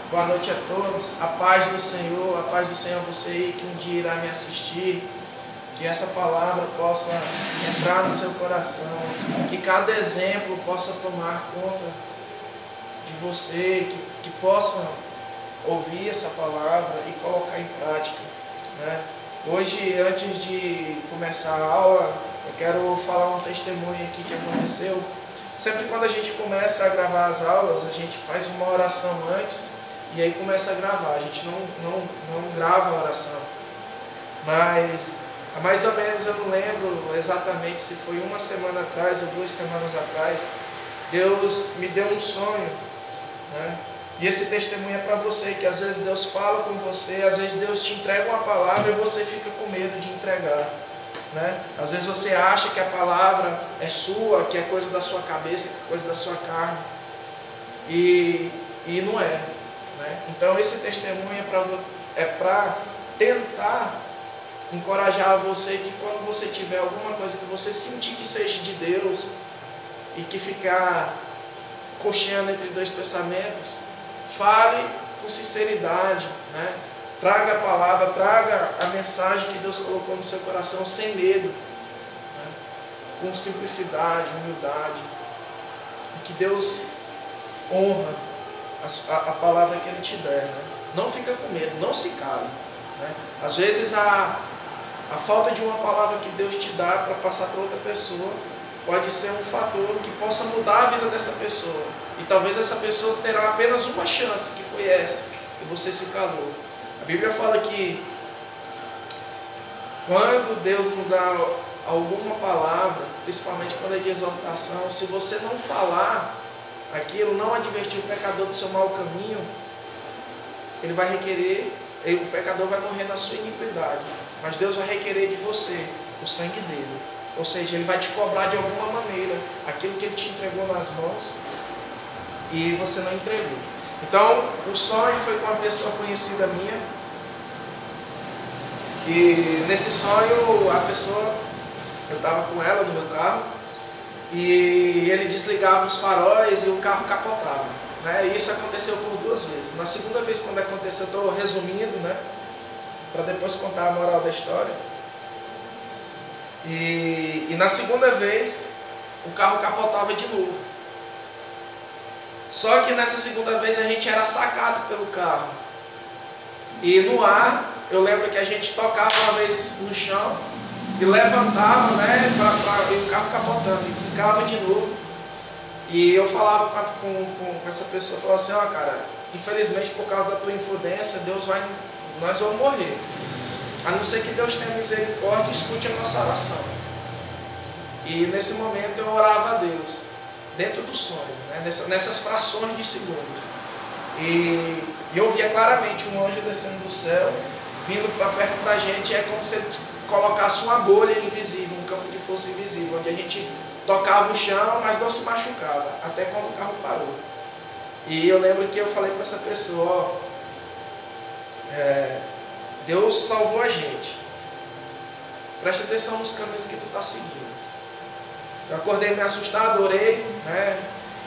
Boa noite a todos. A paz do Senhor, a paz do Senhor a você aí que um dia irá me assistir. Que essa palavra possa entrar no seu coração. Que cada exemplo possa tomar conta de você. Que possa ouvir essa palavra e colocar em prática, né? Hoje, antes de começar a aula, eu quero falar um testemunho aqui que aconteceu. Sempre quando a gente começa a gravar as aulas, a gente faz uma oração antes e aí começa a gravar. A gente não grava a oração. Mas, há mais ou menos, eu não lembro exatamente se foi uma semana atrás ou 2 semanas atrás, Deus me deu um sonho, né? E esse testemunho é para você, que às vezes Deus fala com você, às vezes Deus te entrega uma palavra e você fica com medo de entregar, né? Às vezes você acha que a palavra é sua, que é coisa da sua cabeça, que é coisa da sua carne, e não é, né? Então esse testemunho é para tentar encorajar você que quando você tiver alguma coisa que você sentir que seja de Deus e que ficar cocheando entre 2 pensamentos, fale com sinceridade, né? Traga a palavra, traga a mensagem que Deus colocou no seu coração sem medo, né? Com simplicidade, humildade, e que Deus honra a palavra que Ele te der, né? Não fica com medo, não se cale, né? Às vezes a falta de uma palavra que Deus te dá para passar para outra pessoa pode ser um fator que possa mudar a vida dessa pessoa. E talvez essa pessoa terá apenas uma chance, que foi essa, e você se calou. A Bíblia fala que quando Deus nos dá alguma palavra, principalmente quando é de exortação, se você não falar aquilo, não advertir o pecador do seu mau caminho, ele vai requerer, o pecador vai morrer na sua iniquidade, mas Deus vai requerer de você o sangue dele. Ou seja, Ele vai te cobrar de alguma maneira aquilo que Ele te entregou nas mãos e você não entregou. Então, o sonho foi com uma pessoa conhecida minha. E nesse sonho, a pessoa, eu estava com ela no meu carro e ele desligava os faróis e o carro capotava, né? E isso aconteceu por 2 vezes. Na segunda vez, quando aconteceu, eu estou resumindo, né? Para depois contar a moral da história. E na segunda vez, o carro capotava de novo. Só que nessa segunda vez a gente era sacado pelo carro. E no ar, eu lembro que a gente tocava uma vez no chão e levantava, né, e o carro capotando, e ficava de novo. E eu falava com essa pessoa, falava assim, ó, cara, infelizmente por causa da tua imprudência, nós vamos morrer. A não ser que Deus tenha misericórdia e escute a nossa oração. E nesse momento eu orava a Deus, dentro do sonho, né? Nessas frações de segundos. E eu via claramente um anjo descendo do céu, vindo para perto da gente. É como se ele colocasse uma bolha invisível, um campo de força invisível, onde a gente tocava o chão, mas não se machucava, até quando o carro parou. E eu lembro que eu falei para essa pessoa, Deus salvou a gente. Presta atenção nos caminhos que tu está seguindo. Eu acordei meio assustado, orei, né?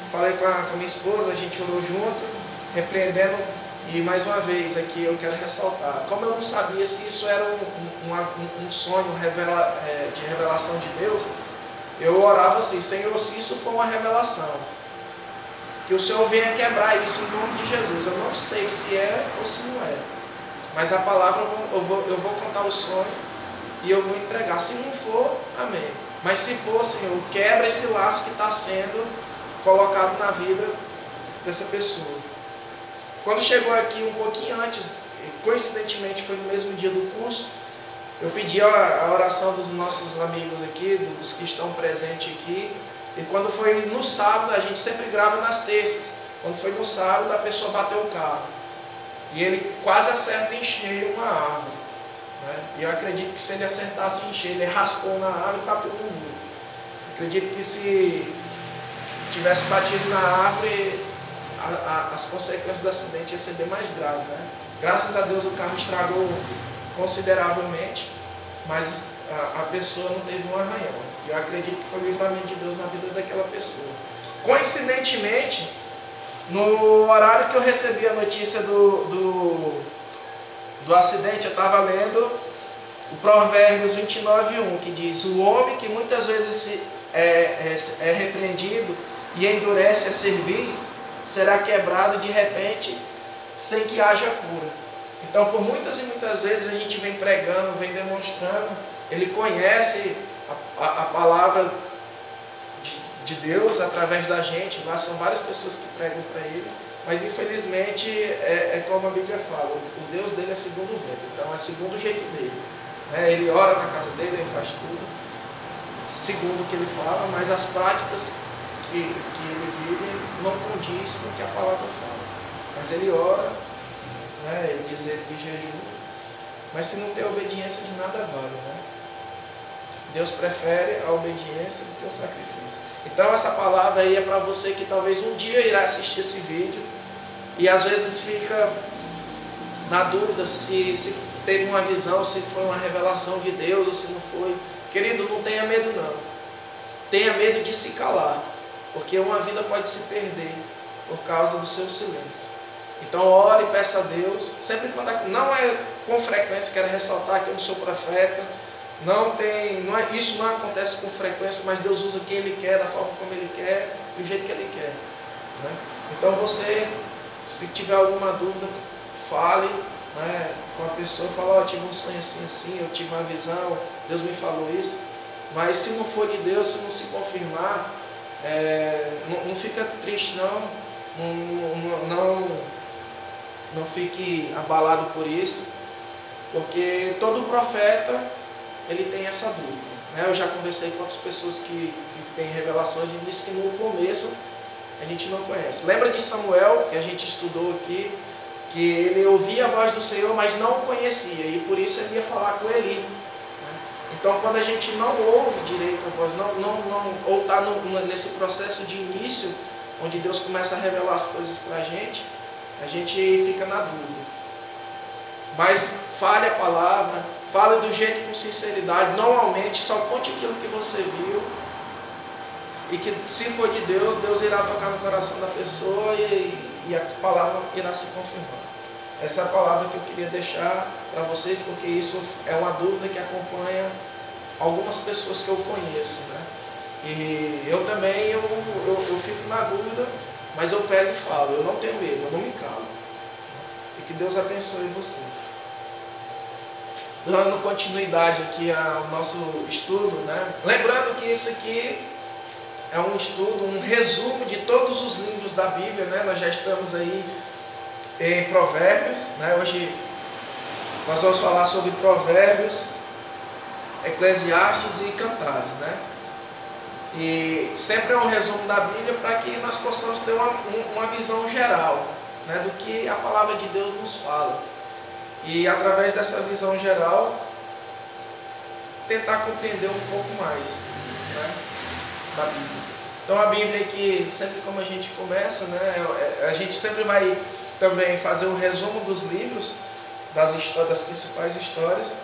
Falei com a minha esposa, a gente orou junto, repreendendo. E mais uma vez aqui eu quero ressaltar, como eu não sabia se isso era um sonho de revelação de Deus, eu orava assim, Senhor, se isso for uma revelação, que o Senhor venha quebrar isso em nome de Jesus. Eu não sei se é ou se não é, mas a palavra eu vou contar o sonho e eu vou entregar. Se não for, amém. Mas se for, Senhor, quebra esse laço que está sendo colocado na vida dessa pessoa. Quando chegou aqui um pouquinho antes, coincidentemente foi no mesmo dia do curso, eu pedi a oração dos nossos amigos aqui, dos que estão presentes aqui. E quando foi no sábado, a gente sempre grava nas terças. Quando foi no sábado, a pessoa bateu o carro. E ele quase acerta em cheio uma árvore, né? E eu acredito que se ele acertasse em cheio, ele raspou na árvore e bateu no muro. Acredito que se tivesse batido na árvore, as consequências do acidente iam ser bem mais graves, né? Graças a Deus o carro estragou consideravelmente, mas a pessoa não teve um arranhão. Eu acredito que foi o livramento de Deus na vida daquela pessoa. Coincidentemente, No horário que eu recebi a notícia do acidente, eu estava lendo o Provérbios 29:1, que diz: o homem que muitas vezes é repreendido e endurece a cerviz, será quebrado de repente, sem que haja cura. Então, por muitas e muitas vezes a gente vem pregando, vem demonstrando, ele conhece a palavra de Deus através da gente. Lá são várias pessoas que pregam para ele, mas infelizmente é como a Bíblia fala, o Deus dele é segundo o vento, então é segundo o jeito dele. Ele ora na casa dele, ele faz tudo segundo o que ele fala, mas as práticas que ele vive não condiz com o que a palavra fala. Mas ele ora, ele diz de jejum, mas se não tem obediência, de nada vale. Deus prefere a obediência do que o sacrifício. Então essa palavra aí é para você que talvez um dia irá assistir esse vídeo e às vezes fica na dúvida se teve uma visão, se foi uma revelação de Deus ou se não foi. Querido, não tenha medo não. Tenha medo de se calar, porque uma vida pode se perder por causa do seu silêncio. Então ore e peça a Deus, sempre quando não é com frequência, quero ressaltar que eu não sou profeta, isso não acontece com frequência, mas Deus usa quem Ele quer, da forma como Ele quer, do jeito que Ele quer. Então você, se tiver alguma dúvida, fale com a pessoa, fala: eu tive um sonho assim, assim, eu tive uma visão, Deus me falou isso. Mas se não for de Deus, se não se confirmar, não fica triste não fique abalado por isso, porque todo profeta ele tem essa dúvida. Eu já conversei com outras pessoas que têm revelações e disse que no começo a gente não conhece. Lembra de Samuel, que a gente estudou aqui, que ele ouvia a voz do Senhor, mas não o conhecia, e por isso ele ia falar com Eli. Então, quando a gente não ouve direito a voz, ou está nesse processo de início, onde Deus começa a revelar as coisas para a gente fica na dúvida. Mas fale a palavra, fale do jeito com sinceridade, normalmente só conte aquilo que você viu, e que se for de Deus, Deus irá tocar no coração da pessoa e a palavra irá se confirmar. Essa é a palavra que eu queria deixar para vocês, porque isso é uma dúvida que acompanha algumas pessoas que eu conheço. E eu também, eu fico na dúvida, mas eu pego e falo, eu não tenho medo, eu não me calo. E que Deus abençoe você. Dando continuidade aqui ao nosso estudo, lembrando que isso aqui é um estudo, um resumo de todos os livros da Bíblia, Nós já estamos aí em Provérbios, Hoje nós vamos falar sobre Provérbios, Eclesiastes e Cantares, E sempre é um resumo da Bíblia para que nós possamos ter uma visão geral, do que a palavra de Deus nos fala. E através dessa visão geral, tentar compreender um pouco mais da Bíblia. Então a Bíblia aqui, sempre como a gente começa, a gente sempre vai também fazer um resumo dos livros, das principais histórias,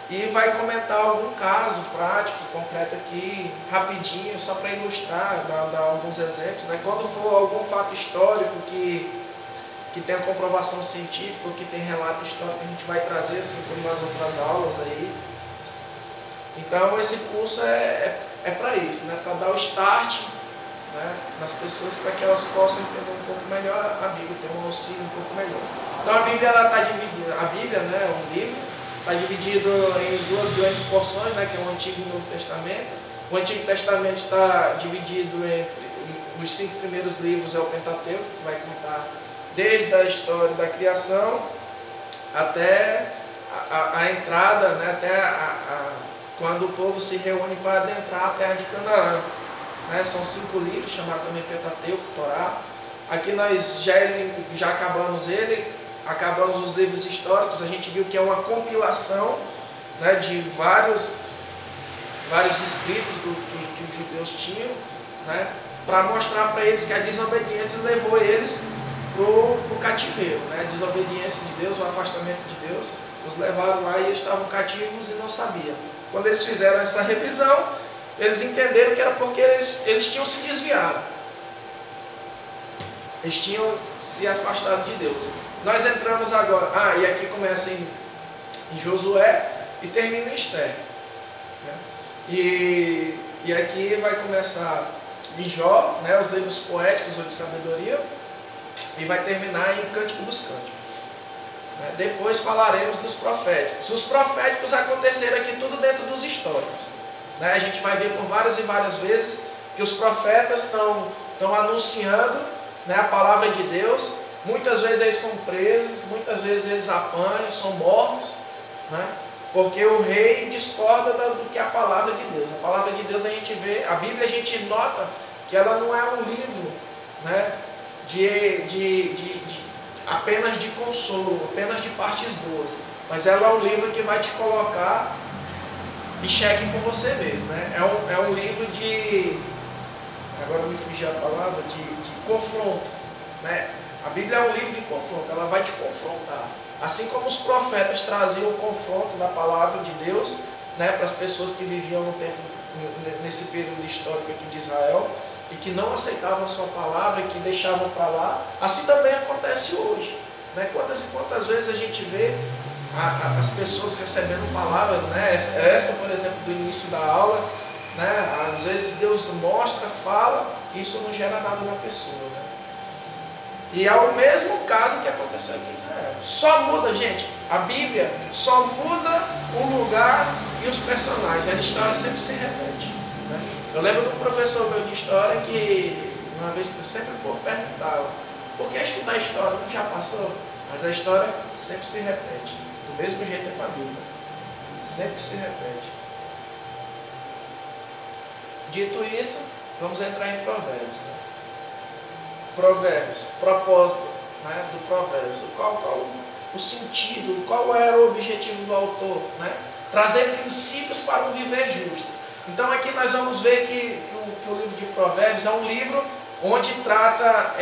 e vai comentar algum caso prático, concreto aqui, rapidinho, só para ilustrar, dar alguns exemplos. Quando for algum fato histórico que tem comprovação científica, ou que tem relato histórico, a gente vai trazer, assim como nas outras aulas aí. Então esse curso é para isso, para dar o start nas pessoas, para que elas possam entender um pouco melhor a Bíblia, ter um auxílio um pouco melhor. Então a Bíblia está dividida, a Bíblia é um livro, está dividido em duas grandes porções, que é o Antigo e o Novo Testamento. O Antigo Testamento está dividido nos 5 primeiros livros, é o Pentateuco, que vai contar desde a história da criação até a entrada, até quando o povo se reúne para adentrar a terra de Canaã. São 5 livros, chamados também Pentateuco, Torá. Aqui nós já acabamos acabamos os livros históricos. A gente viu que é uma compilação de vários escritos que os judeus tinham, para mostrar para eles que a desobediência levou eles para o cativeiro. A desobediência de Deus, o afastamento de Deus, os levaram lá e eles estavam cativos e não sabiam. Quando eles fizeram essa revisão, eles entenderam que era porque eles tinham se desviado. Eles tinham se afastado de Deus. Nós entramos agora, e aqui começa em Josué e termina em Esther. Né? E aqui vai começar em Jó, né, os livros poéticos ou de sabedoria, e vai terminar em Cântico dos Cânticos. Né? Depois falaremos dos proféticos. Os proféticos aconteceram aqui tudo dentro dos históricos. Né? A gente vai ver por várias e várias vezes que os profetas estão anunciando, né, a palavra de Deus. Muitas vezes eles são presos, muitas vezes eles apanham, são mortos, né? Porque o rei discorda do que é a palavra de Deus. A palavra de Deus a gente vê, a Bíblia a gente nota que ela não é um livro, né, apenas de consolo, apenas de partes boas, mas ela é um livro que vai te colocar em xeque com você mesmo. Né? É um livro de, agora me fugiu a palavra, de confronto. Né? A Bíblia é um livro de confronto, ela vai te confrontar. Assim como os profetas traziam o confronto da palavra de Deus, né, para as pessoas que viviam no tempo, nesse período histórico aqui de Israel, e que não aceitavam a sua palavra e que deixavam para lá, assim também acontece hoje. Né? Quantas e quantas vezes a gente vê as pessoas recebendo palavras, né? Essa, por exemplo, do início da aula, né? Às vezes Deus mostra, fala, e isso não gera nada na pessoa. Né? E é o mesmo caso que aconteceu aqui em Israel. Só muda, gente, a Bíblia só muda o lugar e os personagens. A história sempre se repete. Né? Eu lembro de um professor meu de história que uma vez sempre perguntava: por que estudar história? Não já passou? Mas a história sempre se repete. Do mesmo jeito é com a Bíblia. Sempre se repete. Dito isso, vamos entrar em Provérbios. Né? Provérbios, propósito, né, do Provérbios. Qual o sentido, qual era o objetivo do autor? Né? Trazer princípios para um viver justo. Então aqui nós vamos ver que o livro de Provérbios é um livro onde trata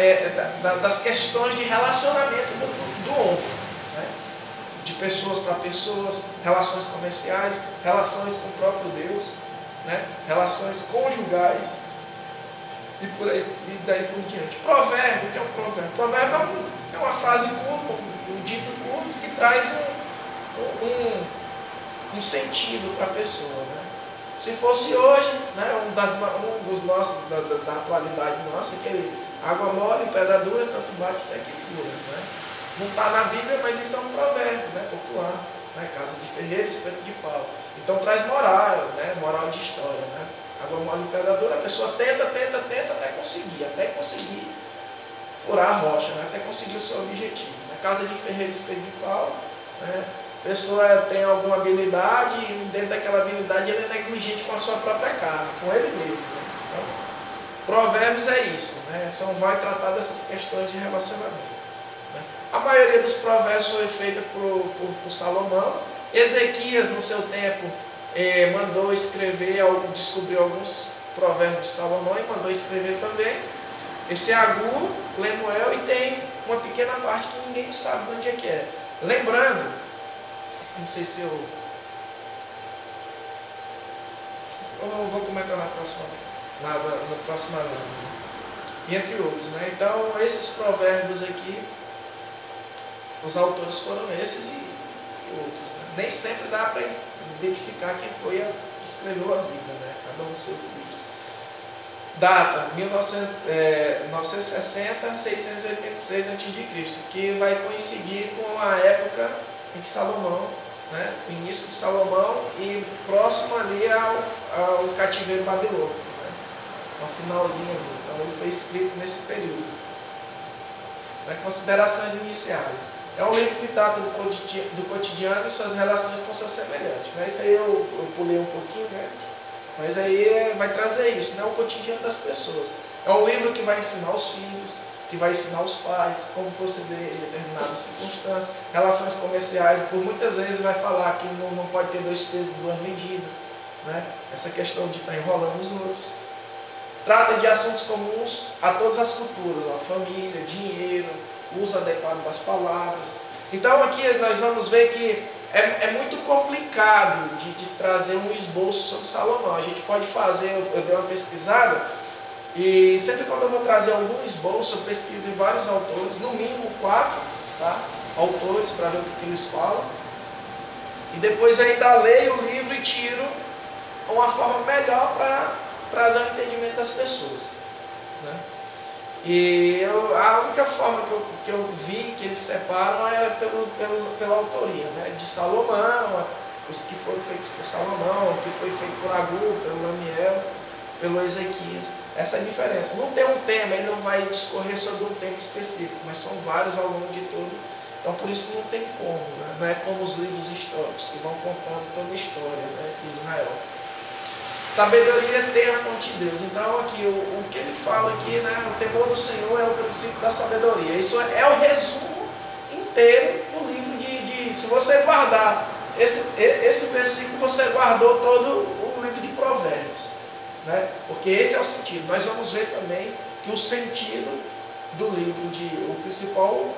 das questões de relacionamento do homem. Né? De pessoas para pessoas, relações comerciais, relações com o próprio Deus, né? Relações conjugais. E por aí, e daí por diante. Provérbio, o que é um provérbio? Provérbio é uma frase curta, um dito curto que traz um sentido para a pessoa. Né? Se fosse hoje, né, um dos nossos, da atualidade nossa, aquele água mole, pedra dura, tanto bate até que fura. Né? Não está na Bíblia, mas isso é um provérbio, né, popular. Né? Casa de ferreiro, espeto de pau. Então traz moral, né? Moral de história. Né? Água mole e pedra dura, a pessoa tenta até conseguir furar a rocha, né? Até conseguir o seu objetivo. Na casa de ferreiro, espeto de pau, né? A pessoa tem alguma habilidade e dentro daquela habilidade ele é negligente com a sua própria casa, com ele mesmo. Né? Então, Provérbios é isso, né? Vai tratar dessas questões de relacionamento. Né? A maioria dos provérbios foi feita por Salomão. Ezequias, no seu tempo, mandou escrever, descobriu alguns provérbios de Salomão e mandou escrever também. Esse é Agur, Lemuel, e tem uma pequena parte que ninguém sabe de onde é que é. Lembrando, não sei se eu vou comentar na próxima aula, e entre outros. Né? Então, esses provérbios aqui, os autores foram esses e outros. Né? Nem sempre dá para identificar quem foi que escreveu a Bíblia, né? Cada um dos seus livros. Data, 960 a 686 a.C., que vai coincidir com a época em que Salomão, né? O início de Salomão e próximo ali ao cativeiro babilônico, né? No finalzinho ali. Então ele foi escrito nesse período. Né? Considerações iniciais. É um livro que trata do cotidiano e suas relações com seus semelhantes. Né? Isso aí eu pulei um pouquinho, né? Mas aí vai trazer isso, né? O cotidiano das pessoas. É um livro que vai ensinar os filhos, que vai ensinar os pais como proceder em determinadas circunstâncias, relações comerciais. Por muitas vezes vai falar que não pode ter dois pesos e duas medidas. Né? Essa questão de estar enrolando os outros. Trata de assuntos comuns a todas as culturas, a família, dinheiro, uso adequado das palavras. Então aqui nós vamos ver que é muito complicado de trazer um esboço sobre Salomão. A gente pode fazer, eu dei uma pesquisada, E sempre quando eu vou trazer algum esboço, eu pesquiso em vários autores, no mínimo 4, tá? Autores, para ver o que eles falam. E depois ainda leio o livro e tiro uma forma melhor para trazer o entendimento das pessoas, né? E a única forma que eu vi que eles separam é pela autoria, né? De Salomão, os que foram feitos por Salomão, o que foi feito por Agur, pelo Amiel, pelo Ezequias. Essa é a diferença. Não tem um tema, ele não vai discorrer sobre um tema específico, mas são vários ao longo de todo. Então por isso não tem como, né? Não é como os livros históricos que vão contando toda a história, né, de Israel. Sabedoria tem a fonte de Deus. Então aqui, o que ele fala aqui, né, o temor do Senhor é o princípio da sabedoria. Isso é o resumo inteiro do livro se você guardar esse versículo, você guardou todo o livro de Provérbios, né? Porque esse é o sentido. Nós vamos ver também que o sentido do livro o principal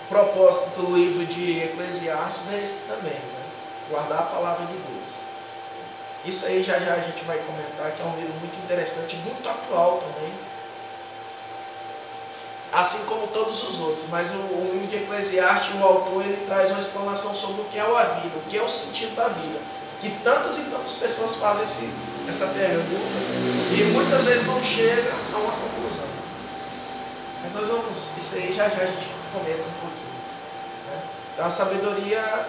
propósito do livro de Eclesiastes é esse também, né? Guardar a palavra de Deus. Isso aí já a gente vai comentar, que é um livro muito interessante, muito atual também, assim como todos os outros. Mas o livro de Eclesiastes, o autor, ele traz uma explanação sobre o que é a vida, o que é o sentido da vida, que tantas e tantas pessoas fazem essa pergunta e muitas vezes não chega a uma conclusão. Mas nós vamos, isso aí já a gente comenta um pouquinho, né? Então a sabedoria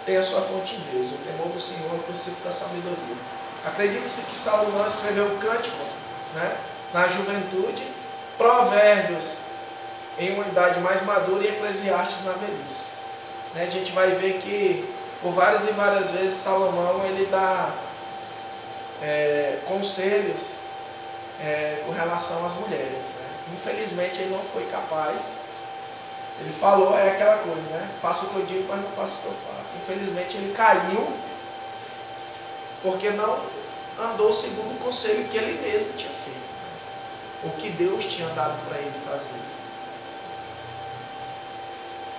tem a sua fonte em Deus. O temor do Senhor é o princípio da sabedoria. Acredite-se que Salomão escreveu o Cântico, né, na juventude, Provérbios em uma idade mais madura e Eclesiastes na velhice, né? A gente vai ver que por várias e várias vezes Salomão ele dá conselhos com relação às mulheres, né? Infelizmente ele não foi capaz. Ele falou, é aquela coisa, né? Faço o que eu digo, mas não faço o que eu faço. Infelizmente ele caiu porque não andou segundo o conselho que ele mesmo tinha feito, né? O que Deus tinha dado para ele fazer.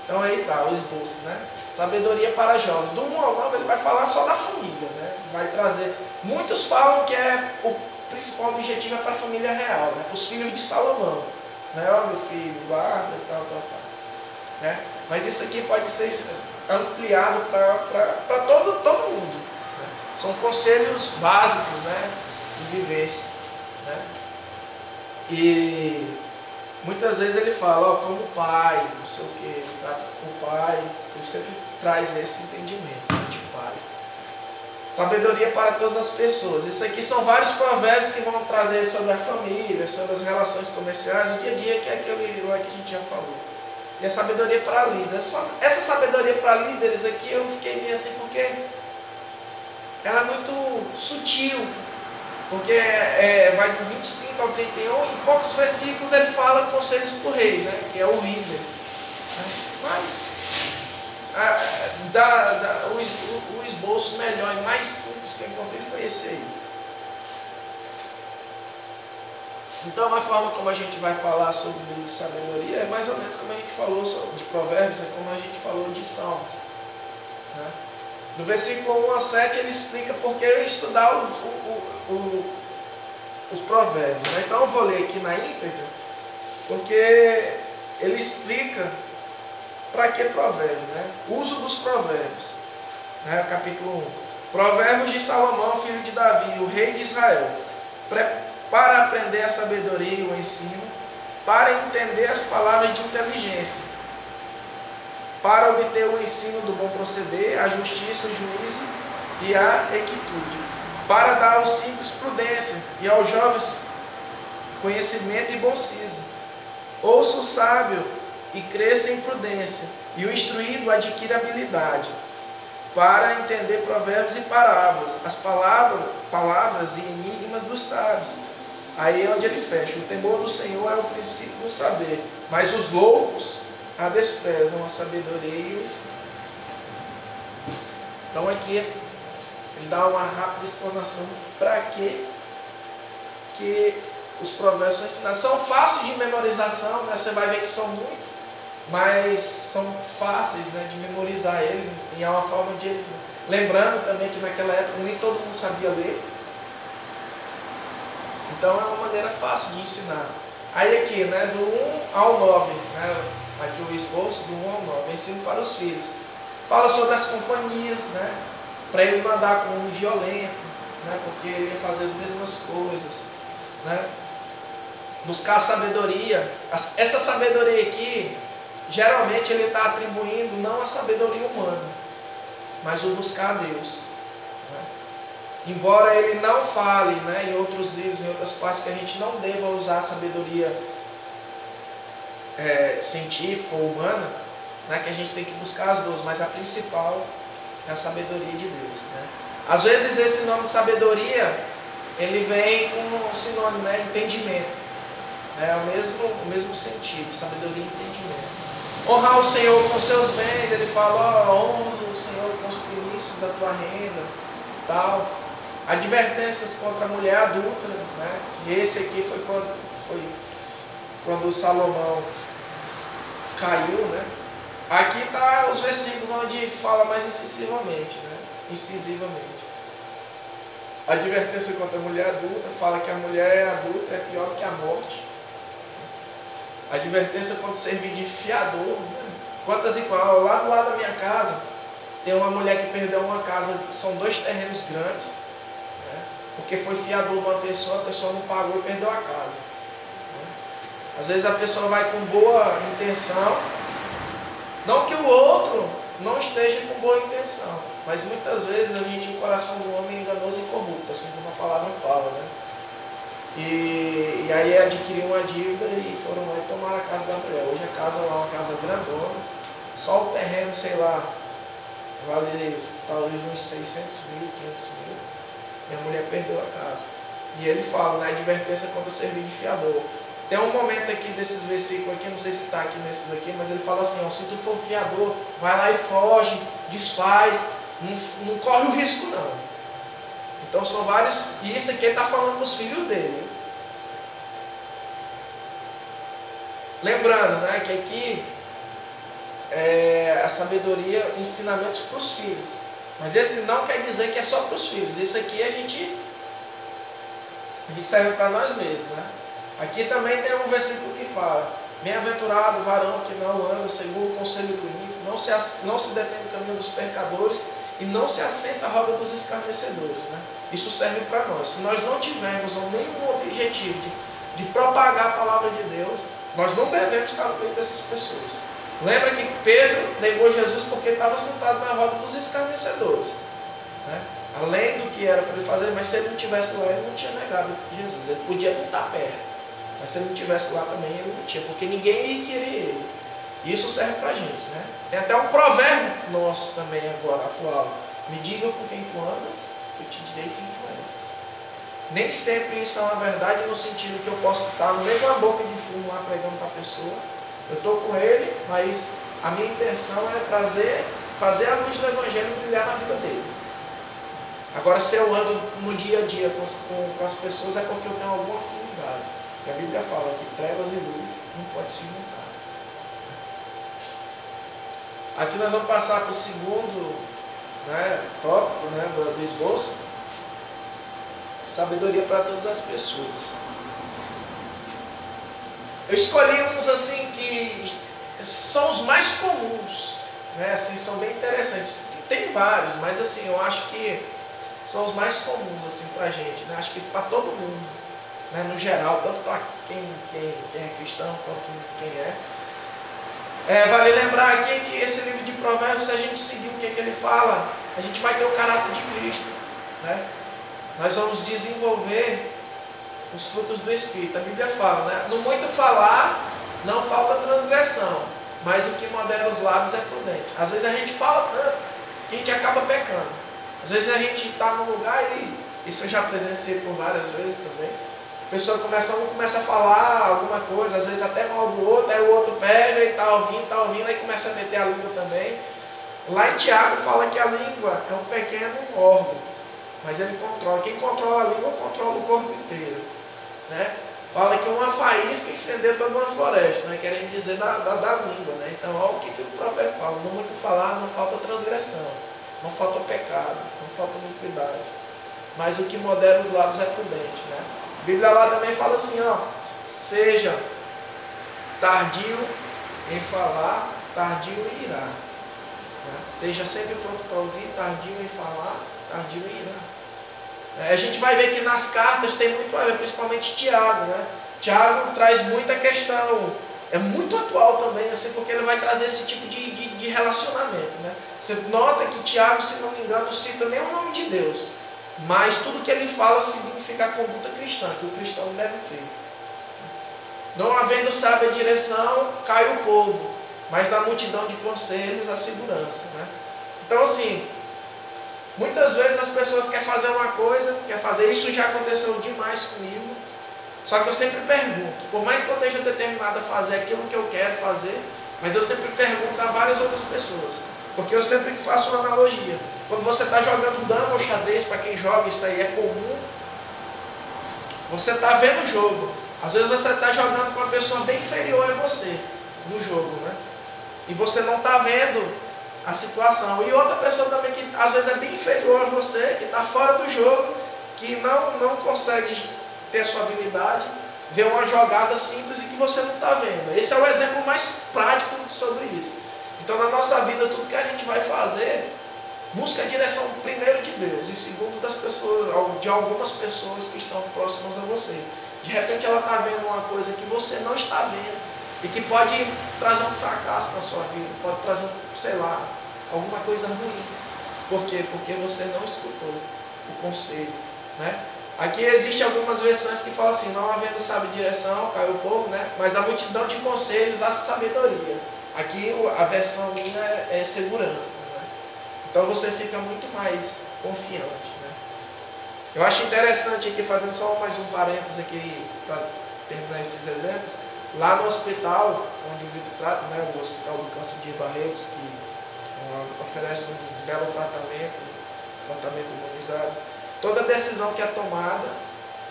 Então aí está o esboço, né? Sabedoria para jovens. Do 1 ao 9 ele vai falar só da família, né? Vai trazer. Muitos falam que o principal objetivo é para a família real, né? Para os filhos de Salomão, né? Ó, meu filho, guarda e tal. Né? Mas isso aqui pode ser ampliado para todo mundo, né? São conselhos básicos, né, de vivência, né? E muitas vezes ele fala, ó, como pai, não sei o que, trata com o pai, ele sempre traz esse entendimento, né, de pai. Sabedoria para todas as pessoas. Isso aqui são vários provérbios que vão trazer sobre a família, sobre as relações comerciais, o dia a dia, que é aquele lá que a gente já falou. E a sabedoria para líderes. Essa sabedoria para líderes aqui eu fiquei meio assim porque ela é muito sutil. Porque vai do 25 ao 31, em poucos versículos ele fala conselhos para o rei, né, que é o líder. Mas o esboço melhor e mais simples que eu encontrei foi esse aí. Então a forma como a gente vai falar sobre o livro de sabedoria é mais ou menos como a gente falou de Provérbios, é como a gente falou de Salmos, né? Do versículo 1 a 7 ele explica por que estudar os provérbios, né? Então eu vou ler aqui na íntegra, porque ele explica para que provérbio, né? Uso dos provérbios, né? Capítulo 1. Provérbios de Salomão, filho de Davi, o rei de Israel, para aprender a sabedoria e o ensino, para entender as palavras de inteligência, para obter o ensino do bom proceder, a justiça, o juízo e a equitude, para dar aos simples prudência e aos jovens conhecimento e bom siso. Ouça o sábio e cresça em prudência, e o instruído adquire habilidade, para entender provérbios e parábolas, as palavras e enigmas dos sábios. Aí é onde ele fecha. O temor do Senhor é o princípio do saber, mas os loucos a desprezam a sabedoria e o ensino. Então aqui ele dá uma rápida explanação para que os provérbios são ensinados. São fáceis de memorização, né? Você vai ver que são muitos, mas são fáceis, né, de memorizar eles, e é uma forma de eles... Lembrando também que naquela época nem todo mundo sabia ler. Então é uma maneira fácil de ensinar. Aí aqui, né, do 1 ao 9, né, aqui o esboço do 1 ao 9, ensino para os filhos. Fala sobre as companhias, né, para ele não andar com um violento, né, porque ele ia fazer as mesmas coisas, né. Buscar sabedoria. Essa sabedoria aqui, geralmente ele está atribuindo não a sabedoria humana, mas o buscar a Deus. Embora ele não fale, né, em outros livros, em outras partes, que a gente não deva usar a sabedoria científica ou humana, né, que a gente tem que buscar as duas, mas a principal é a sabedoria de Deus. Né? Às vezes esse nome sabedoria, ele vem com um sinônimo, né, entendimento. É o mesmo sentido, sabedoria e entendimento. Honrar o Senhor com seus bens, ele fala, honra o Senhor com os primícios da tua renda, tal. Advertências contra a mulher adulta, né? E esse aqui foi quando Salomão caiu, né? Aqui está os versículos onde fala mais incisivamente, né? Incisivamente. Advertência contra a mulher adulta, fala que a mulher adulta é pior que a morte. Advertência contra servir de fiador, né? Quantas igual, lá do lado da minha casa, tem uma mulher que perdeu uma casa, são 2 terrenos grandes, porque foi fiador de uma pessoa, a pessoa não pagou e perdeu a casa. Às vezes a pessoa vai com boa intenção, não que o outro não esteja com boa intenção, mas muitas vezes a gente, o coração do homem é enganoso e corrupto, assim como a palavra fala, né? E aí adquiriu uma dívida e foram lá e tomaram a casa da mulher. Hoje a casa lá é uma casa grandona, só o terreno, sei lá, vale talvez uns 600 mil, 500 mil. E a mulher perdeu a casa. E ele fala, na advertência contra servir de fiador. Tem um momento aqui desses versículos aqui, não sei se está aqui nesses aqui, mas ele fala assim, ó, se tu for fiador, vai lá e foge, desfaz, não corre o risco não. Então são vários, e isso aqui ele está falando para os filhos dele. Lembrando, né, que aqui a sabedoria, ensinamentos para os filhos. Mas esse não quer dizer que é só para os filhos. Isso aqui a gente serve para nós mesmos. Né? Aqui também tem um versículo que fala: bem-aventurado o varão que não anda segundo o conselho do ímpio, não se detém no caminho dos pecadores e não se assenta à roda dos escarnecedores. Né? Isso serve para nós. Se nós não tivermos nenhum objetivo de propagar a palavra de Deus, nós não devemos estar no meio dessas pessoas. Lembra que Pedro negou Jesus porque estava sentado na roda dos escarnecedores. Né? Além do que era para ele fazer, mas se ele não estivesse lá, ele não tinha negado Jesus. Ele podia não estar perto, mas se ele não estivesse lá também, ele não tinha, porque ninguém ia querer ele. E isso serve para a gente. Né? Tem até um provérbio nosso também agora, atual: me diga com quem tu andas, eu te direi quem tu és. Nem sempre isso é uma verdade, no sentido que eu posso estar no meio de uma boca de fumo lá pregando para a pessoa. Eu estou com ele, mas a minha intenção é fazer a luz do Evangelho brilhar na vida dele. Agora, se eu ando no dia a dia com as pessoas, é porque eu tenho alguma afinidade. E a Bíblia fala que trevas e luz não podem se juntar. Aqui nós vamos passar para o segundo, né, tópico, né, do esboço. Sabedoria para todas as pessoas. Eu escolhi uns assim que são os mais comuns, né? Assim, são bem interessantes. Tem vários, mas assim, eu acho que são os mais comuns assim, para a gente, né? Acho que para todo mundo, né? No geral, tanto para quem é cristão quanto quem é. Vale lembrar aqui que esse livro de Provérbios, se a gente seguir o que ele fala, a gente vai ter o caráter de Cristo, né? Nós vamos desenvolver os frutos do Espírito. A Bíblia fala, né? No muito falar, não falta transgressão, mas o que modera os lábios é prudente. Às vezes a gente fala tanto que a gente acaba pecando. Às vezes a gente está num lugar e isso eu já presenciei por várias vezes também. A pessoa um começa a falar alguma coisa, às vezes até mal do outro, aí o outro pega e está ouvindo, aí começa a meter a língua também. Lá em Tiago fala que a língua é um pequeno órgão, mas ele controla. Quem controla a língua controla o corpo inteiro. Né? Fala que uma faísca incendeu toda uma floresta, né? Querendo dizer da língua. Né? Então, olha o que o provérbio fala: não muito falar, não falta transgressão, não falta pecado, não falta iniquidade, mas o que modera os lábios é prudente. Né? A Bíblia lá também fala assim, ó, seja tardio em falar, tardio em irar. Esteja sempre pronto para ouvir, tardio em falar, tardio em irar. A gente vai ver que nas cartas tem muito a ver, principalmente Tiago, né? Tiago traz muita questão, é muito atual também, assim, porque ele vai trazer esse tipo de relacionamento, né? Você nota que Tiago, se não me engano, não cita nem o nome de Deus, mas tudo que ele fala significa a conduta cristã, que o cristão deve ter. Não havendo sábia direção, cai o povo, mas na multidão de conselhos a segurança, né? Então, assim, muitas vezes as pessoas querem fazer uma coisa, isso já aconteceu demais comigo, só que eu sempre pergunto, por mais que eu esteja determinado a fazer aquilo que eu quero fazer, mas eu sempre pergunto a várias outras pessoas, porque eu sempre faço uma analogia. Quando você está jogando dama ou xadrez, para quem joga, isso aí é comum, você está vendo o jogo. Às vezes você está jogando com uma pessoa bem inferior a você no jogo, né? E você não está vendo a situação. E outra pessoa também que às vezes é bem inferior a você, que está fora do jogo, que não consegue ter sua habilidade, vê uma jogada simples e que você não está vendo. Esse é o exemplo mais prático sobre isso. Então na nossa vida, tudo que a gente vai fazer, busca a direção primeiro de Deus e segundo das pessoas, de algumas pessoas que estão próximas a você. De repente ela está vendo uma coisa que você não está vendo e que pode trazer um fracasso na sua vida, pode trazer, sei lá, alguma coisa ruim. Por quê? Porque você não escutou o conselho, né? Aqui existem algumas versões que falam assim, não havendo sabe direção, caiu o povo, né? Mas a multidão de conselhos, a sabedoria. Aqui a versão minha é segurança, né? Então você fica muito mais confiante, né? Eu acho interessante aqui, fazendo só mais um parênteses aqui, para terminar esses exemplos, lá no hospital, onde o Vitor trata, né, o Hospital do Câncer de Barretos, que oferece um belo tratamento humanizado, toda decisão que é tomada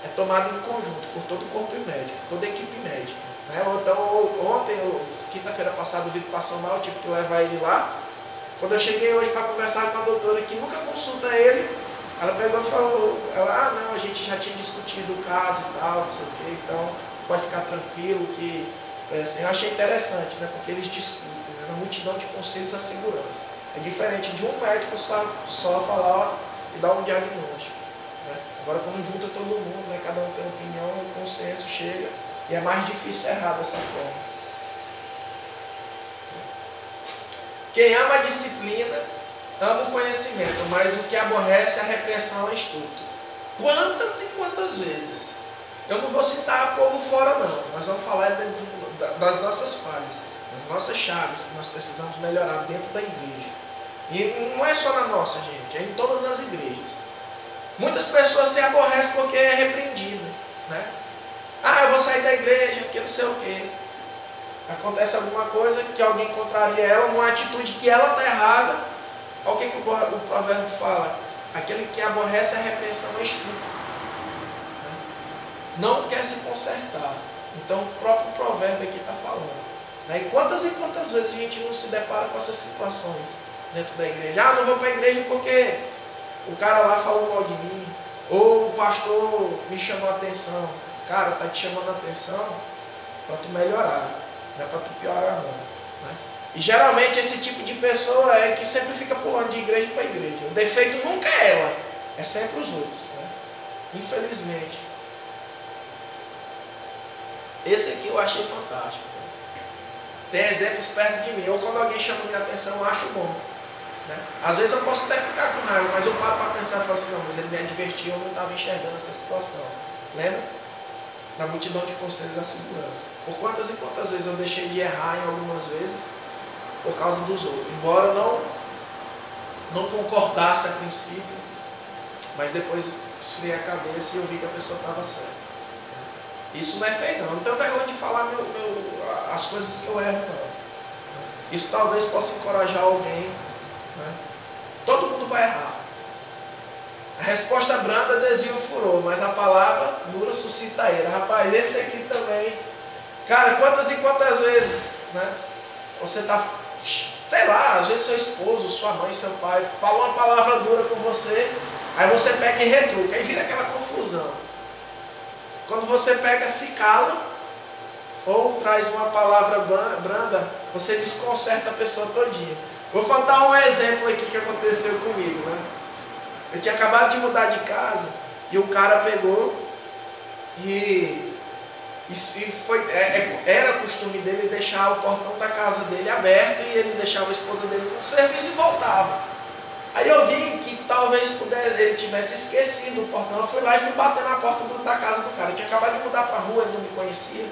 em conjunto, por todo o corpo médico, toda a equipe médica, né? Então, ontem, quinta-feira passada, o Vitor passou mal, eu tive que levar ele lá. Quando eu cheguei hoje para conversar com a doutora que nunca consulta ele, ela pegou e falou, não, a gente já tinha discutido o caso e tal, não sei o quê, então pode ficar tranquilo que... Assim, eu achei interessante, né, porque eles discutem, né, na multidão de conselhos a segurança. É diferente de um médico só falar e dar um diagnóstico, né? Agora quando junta todo mundo, né, cada um tem uma opinião, o consenso chega e é mais difícil errar dessa forma. Quem ama a disciplina, ama o conhecimento, mas o que aborrece a repressão é estúpido. Quantas e quantas vezes? Eu não vou citar povo fora não, nós vamos falar das nossas falhas, das nossas chaves que nós precisamos melhorar dentro da igreja. E não é só na nossa, gente, é em todas as igrejas. Muitas pessoas se aborrecem porque é repreendido, né? Eu vou sair da igreja porque não sei o quê. Acontece alguma coisa que alguém contraria ela, numa atitude que ela está errada. Olha o que o provérbio fala. Aquele que aborrece a repreensão é estúpido. Não quer se consertar. Então o próprio provérbio aqui está falando, né? E quantas vezes a gente não se depara com essas situações dentro da igreja? Não vou para a igreja porque o cara lá falou mal de mim, ou o pastor me chamou a atenção. Cara, está te chamando a atenção para tu melhorar, não é para tu piorar não, né? E geralmente esse tipo de pessoa é que sempre fica pulando de igreja para igreja. O defeito nunca é ela, é sempre os outros, né? Infelizmente. Esse aqui eu achei fantástico. Tem exemplos perto de mim. Ou quando alguém chama minha atenção, eu acho bom, né? Às vezes eu posso até ficar com raiva, mas eu paro para pensar e falo assim, não, mas ele me advertiu, eu não estava enxergando essa situação. Lembra? Na multidão de conselhos da segurança. Por quantas e quantas vezes eu deixei de errar em algumas vezes por causa dos outros. Embora eu não concordasse a princípio, mas depois esfriei a cabeça e eu vi que a pessoa estava certa. Isso não é feio não tenho vergonha de falar as coisas que eu erro não. Isso talvez possa encorajar alguém, né? Todo mundo vai errar. A resposta branda desvia o furor, mas a palavra dura suscita a ira. Rapaz, esse aqui também. Cara, quantas e quantas vezes, né? Você está, sei lá, às vezes seu esposo, sua mãe, seu pai falou uma palavra dura com você, aí você pega e retruca, aí vira aquela confusão. quando você pega, se cala, ou traz uma palavra branda, você desconcerta a pessoa todinha. Vou contar um exemplo aqui que aconteceu comigo, né? Eu tinha acabado de mudar de casa e o cara pegou e era costume dele deixar o portão da casa dele aberto e ele deixava a esposa dele no serviço e voltava. Aí eu vi que talvez ele tivesse esquecido o portão. Eu fui lá e fui bater na porta da casa do cara. Eu tinha acabado de mudar para a rua, ele não me conhecia.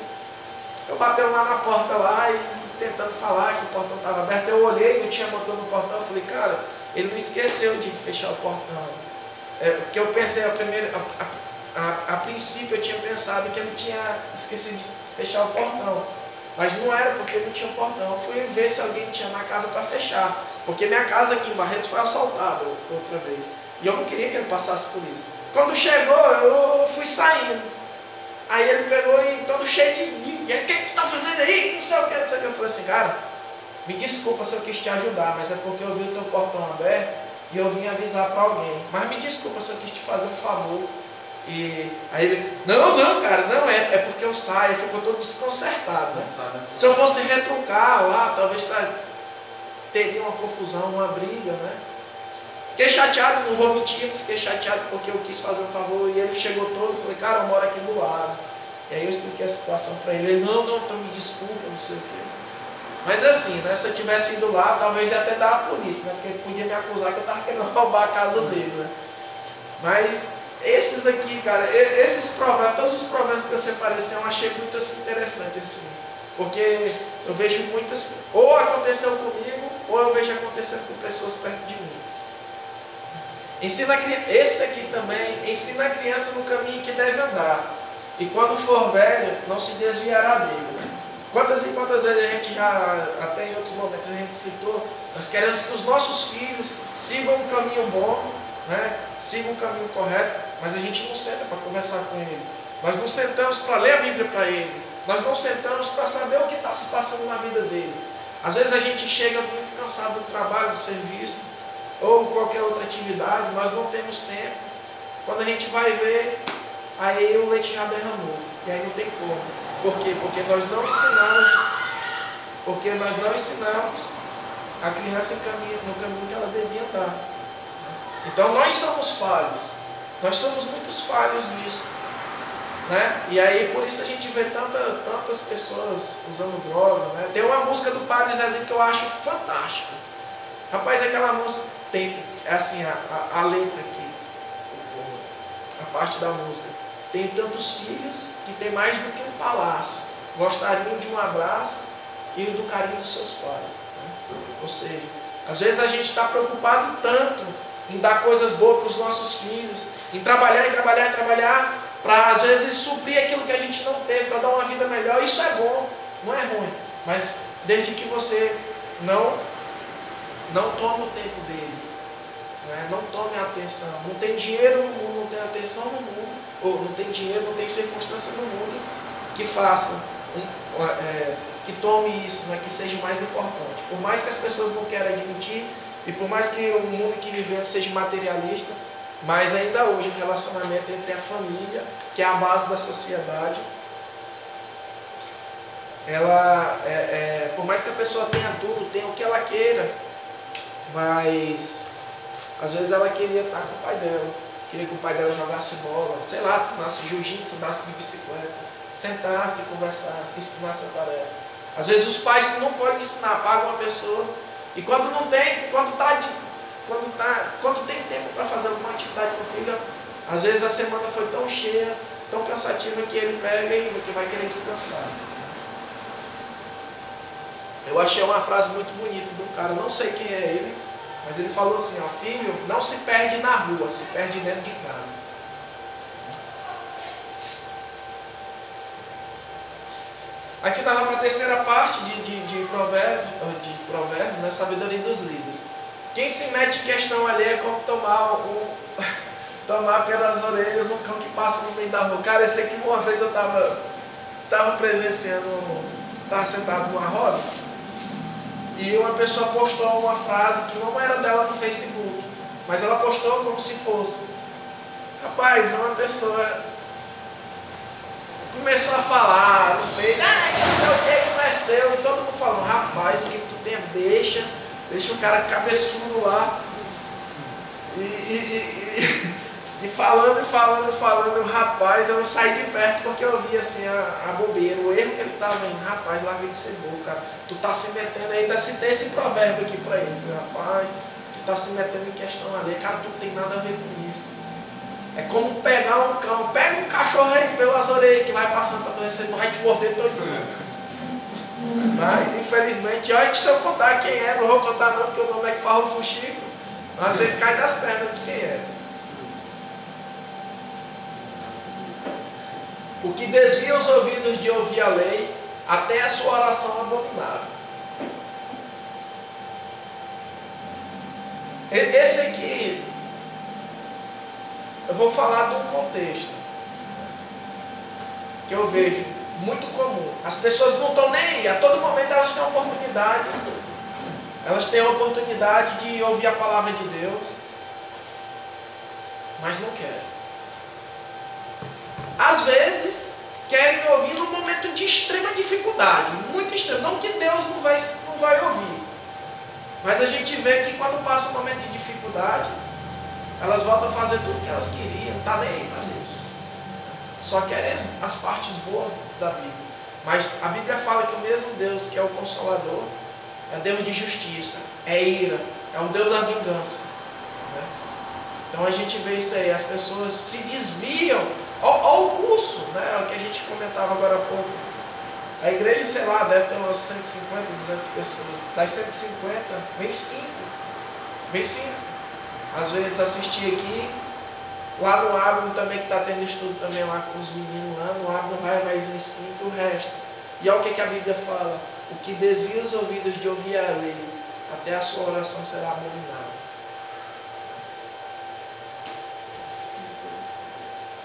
Eu bateu lá na porta lá e tentando falar que o portão estava aberto. Eu olhei, não tinha motor no portão. Eu falei, cara, ele não esqueceu de fechar o portão. Porque eu pensei, a princípio eu tinha pensado que ele tinha esquecido de fechar o portão. Mas não era porque não tinha portão. Eu fui ver se alguém tinha na casa para fechar. Porque minha casa aqui em Barretos foi assaltada outra vez. E eu não queria que ele passasse por isso. Quando chegou, eu fui saindo. Aí ele pegou e todo cheio de... O que tu tá fazendo aí? Não sei o que, não sei o que. Eu falei assim, cara, me desculpa se eu quis te ajudar, mas é porque eu vi o teu portão aberto e eu vim avisar para alguém. Mas me desculpa se eu quis te fazer um favor. E aí ele, não, cara, não, é porque eu saio. Ele ficou todo desconcertado, né? Se eu fosse retrucar lá, talvez teria uma confusão, uma briga, né? Fiquei chateado, não vou mentir, fiquei chateado porque eu quis fazer um favor e ele chegou todo, eu falei, cara, eu moro aqui do lado. E aí eu expliquei a situação para ele, ele, não, então me desculpa, não sei o quê. Mas assim, né, se eu tivesse ido lá, talvez ia até dar a polícia, né? Porque ele podia me acusar que eu estava querendo roubar a casa dele, né? Mas esses aqui, cara, esses provérbios, todos os provérbios que eu separei, assim, eu achei muito assim, interessante, assim. Porque eu vejo muitas, ou aconteceu comigo, ou eu vejo acontecendo com pessoas perto de mim. Esse aqui também, ensina a criança no caminho que deve andar. E quando for velho, não se desviará dele. Quantas e quantas vezes a gente já, até em outros momentos a gente citou, nós queremos que os nossos filhos sigam um caminho bom, né? Sigam um caminho correto, mas a gente não senta para conversar com ele. Nós não sentamos para ler a Bíblia para ele. Nós não sentamos para saber o que está se passando na vida dele. Às vezes a gente chega muito cansado do trabalho, do serviço, ou qualquer outra atividade, nós não temos tempo. Quando a gente vai ver, aí o leite já derramou. E aí não tem como. Por quê? Porque nós não ensinamos a criança no caminho que ela devia andar. Então nós somos falhos. Nós somos muitos falhos nisso. Né? E aí por isso a gente vê tantas pessoas usando droga. Né? Tem uma música do Padre Zezinho que eu acho fantástica. Rapaz, aquela música tem, é assim, a letra aqui, a parte da música. Tem tantos filhos que tem mais do que um palácio. Gostariam de um abraço e do carinho dos seus pais. Né? Ou seja, às vezes a gente está preocupado tanto em dar coisas boas para os nossos filhos, em trabalhar, para às vezes suprir aquilo que a gente não teve, para dar uma vida melhor. Isso é bom, não é ruim. Mas desde que você não tome o tempo dele, né? Não tome atenção. Não tem dinheiro no mundo, não tem atenção no mundo, ou não tem dinheiro, não tem circunstância no mundo que faça, que tome isso, né? Que seja mais importante. Por mais que as pessoas não queiram admitir, e por mais que o mundo que vivemos seja materialista, mas ainda hoje o relacionamento entre a família, que é a base da sociedade, ela, por mais que a pessoa tenha tudo, tenha o que ela queira, mas às vezes ela queria estar com o pai dela, queria que o pai dela jogasse bola, sei lá, andasse jiu-jitsu, andasse de bicicleta, sentasse, conversasse, ensinasse a tarefa. Às vezes os pais não podem ensinar, pagam uma pessoa, e quando não tem, quando tem tempo para fazer alguma atividade com o filho, às vezes a semana foi tão cheia, tão cansativa que ele pega e vai querer descansar. Eu achei uma frase muito bonita de um cara, não sei quem é ele, mas ele falou assim, ó, filho, não se perde na rua, se perde dentro de casa. Aqui nós vamos para a terceira parte de provérbios, né, sabedoria dos líderes. Quem se mete em questão ali é como tomar pelas orelhas um cão que passa no meio da rua. Cara, esse aqui uma vez eu estava presenciando, estava sentado numa roda, e uma pessoa postou uma frase que não era dela no Facebook, mas ela postou como se fosse. Rapaz, uma pessoa começou a falar no peito, não sei o que não é seu, e todo mundo falando, rapaz, o que tu tem, deixa o cara cabeçudo lá, e falando, rapaz, eu saí de perto porque eu vi assim a bobeira, o erro que ele estava indo, rapaz, larga de ser bobo, cara, tu tá se metendo aí, ainda citei esse provérbio aqui para ele, falei, rapaz, tu tá se metendo em questão ali, cara, tu não tem nada a ver com isso. É como pegar um cão, pega um cachorro aí pelas orelhas que vai passando para tu receber, vai te morder todinho. Mas infelizmente, olha, se eu contar quem é, não vou contar não, porque o nome é que fala o fuxico, mas vocês caem das pernas de quem é. O que desvia os ouvidos de ouvir a lei, até a sua oração abominável. Esse aqui, eu vou falar de um contexto que eu vejo muito comum. As pessoas não estão nem aí, a todo momento elas têm a oportunidade, de ouvir a palavra de Deus, mas não querem. Às vezes, querem ouvir num momento de extrema dificuldade, muito extremo, não que Deus não vai ouvir, mas a gente vê que quando passa um momento de dificuldade, elas voltam a fazer tudo que elas queriam, não está nem aí para Deus. Só querem as partes boas da Bíblia. Mas a Bíblia fala que o mesmo Deus que é o Consolador, é Deus de justiça, é ira, é o Deus da vingança. Né? Então a gente vê isso aí, as pessoas se desviam ao curso, né? O que a gente comentava agora há pouco. A igreja, sei lá, deve ter umas 150, 200 pessoas. Das 150, vem 5. Às vezes assistir aqui, lá no Abno também, que está tendo estudo também lá com os meninos lá, no Abno vai mais uns 5, o resto. E olha o que a Bíblia fala, o que desvia os ouvidos de ouvir a lei, até a sua oração será abominável.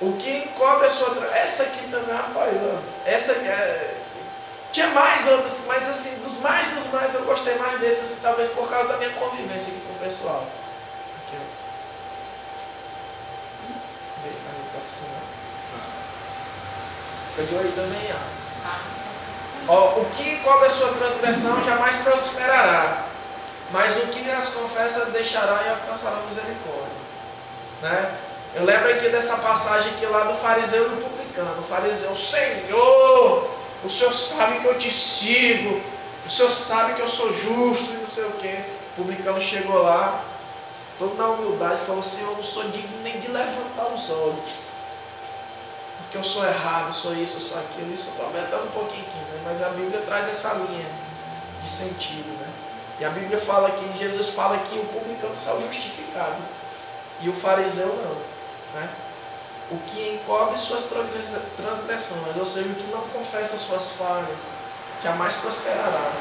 O que encobre a sua... Essa aqui também, rapaz, essa tinha mais outras, mas assim, dos mais, eu gostei mais desse, assim, talvez por causa da minha convivência aqui com o pessoal. Aqui, ó. Aí tá funcionando. Fica de olho também, ó. O que encobre a sua transgressão jamais prosperará, mas o que as confessa deixará e alcançará misericórdia. Né? Eu lembro aqui dessa passagem aqui lá do fariseu e do publicano. O fariseu, Senhor, o Senhor sabe que eu te sigo, o Senhor sabe que eu sou justo e não sei o quê. O publicano chegou lá, todo na humildade, falou, Senhor, eu não sou digno nem de levantar os olhos, porque eu sou errado, sou isso, eu sou aquilo. Isso eu estou aumentando um pouquinho aqui, né? Mas a Bíblia traz essa linha de sentido. Né? E a Bíblia fala aqui, Jesus fala que o publicano saiu justificado e o fariseu não. Né? O que encobre suas transgressões, ou seja, o que não confessa suas falhas, jamais prosperará,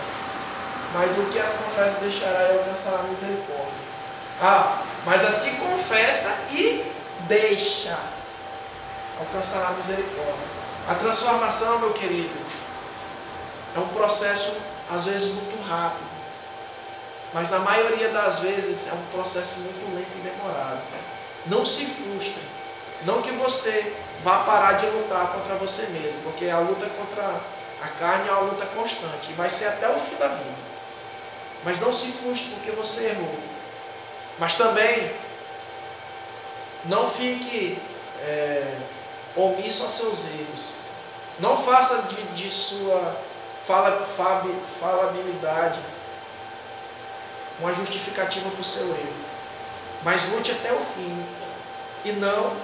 mas o que as confessa deixará e alcançará misericórdia. Mas as que confessa e deixa, alcançará misericórdia. A transformação, meu querido, é um processo às vezes muito rápido, mas na maioria das vezes é um processo muito lento e demorado. Não se frustre, não que você vá parar de lutar contra você mesmo, porque a luta contra a carne é uma luta constante, e vai ser até o fim da vida. Mas não se frustre porque você errou. Mas também não fique omisso aos seus erros. Não faça de sua falabilidade uma justificativa para o seu erro. Mas lute até o fim. E não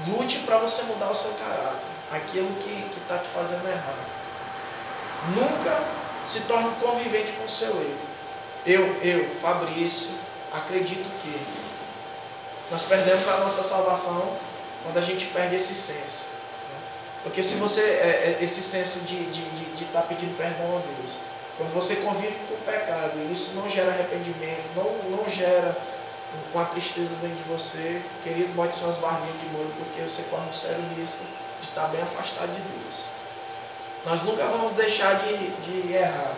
lute para você mudar o seu caráter. Aquilo que está te fazendo errar. Nunca se torne convivente com o seu erro. Eu, Fabrício, acredito que nós perdemos a nossa salvação quando a gente perde esse senso. Porque se você, esse senso de estar pedindo perdão a Deus, quando você convive com o pecado, e isso não gera arrependimento, não gera uma tristeza dentro de você, querido, bote suas barbinhas de molho, porque você corre um sério risco de estar bem afastado de Deus. Nós nunca vamos deixar de errar,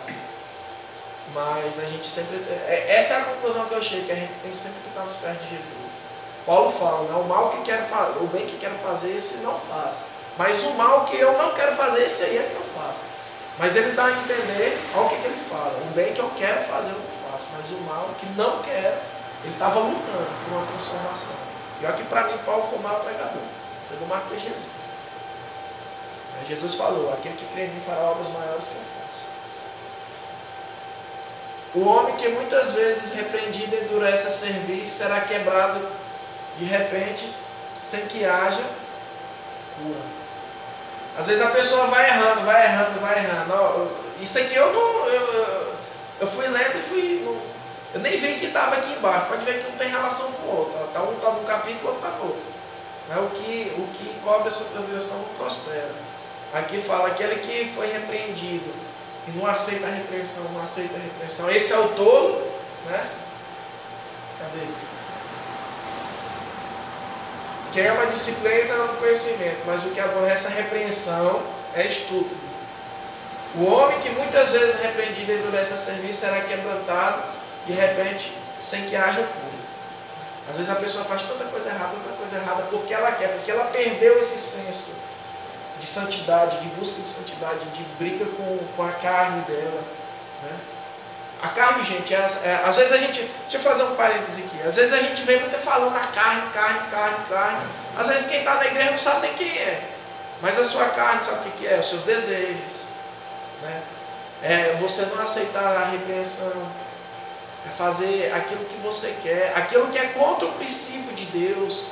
mas a gente sempre... Essa é a conclusão que eu chego, que a gente tem sempre que estar nos pés de Jesus. Paulo fala, né, o bem que quero fazer, isso não faço. Mas o mal que eu não quero fazer, esse aí é que eu faço. Mas ele dá a entender, olha o que ele fala. O bem que eu quero fazer, eu não faço. Mas o mal que não quero, ele estava lutando por uma transformação. E olha que para mim, Paulo foi o maior pregador. Pegou mais que Jesus. Jesus falou, aquele que crê em mim fará obras maiores que eu faço. O homem que muitas vezes repreendido endurece a servir, será quebrado de repente, sem que haja cura. Às vezes a pessoa vai errando. Isso aqui eu fui lendo e fui... Eu nem vi que estava aqui embaixo. Pode ver que não tem relação com o outro. Um está num capítulo, o outro está no outro. O que cobre essa transgressão não prospera. Aqui fala, aquele que foi repreendido e não aceita a repreensão, esse é o tolo, né? Cadê? Que ama a disciplina e não o conhecimento, mas o que aborrece a repreensão é estúpido. O homem que muitas vezes é repreendido e endurece a serviço será quebrantado de repente, sem que haja cura. Às vezes a pessoa faz tanta coisa errada porque ela quer, porque ela perdeu esse senso de santidade, de busca de santidade, de briga com a carne dela, né? A carne, gente, às vezes a gente... Deixa eu fazer um parêntese aqui. Às vezes a gente vem muito falando na carne. Às vezes quem está na igreja não sabe nem quem é. Mas a sua carne sabe o que é? Os seus desejos, né? É você não aceitar a repreensão. É fazer aquilo que você quer. Aquilo que é contra o princípio de Deus,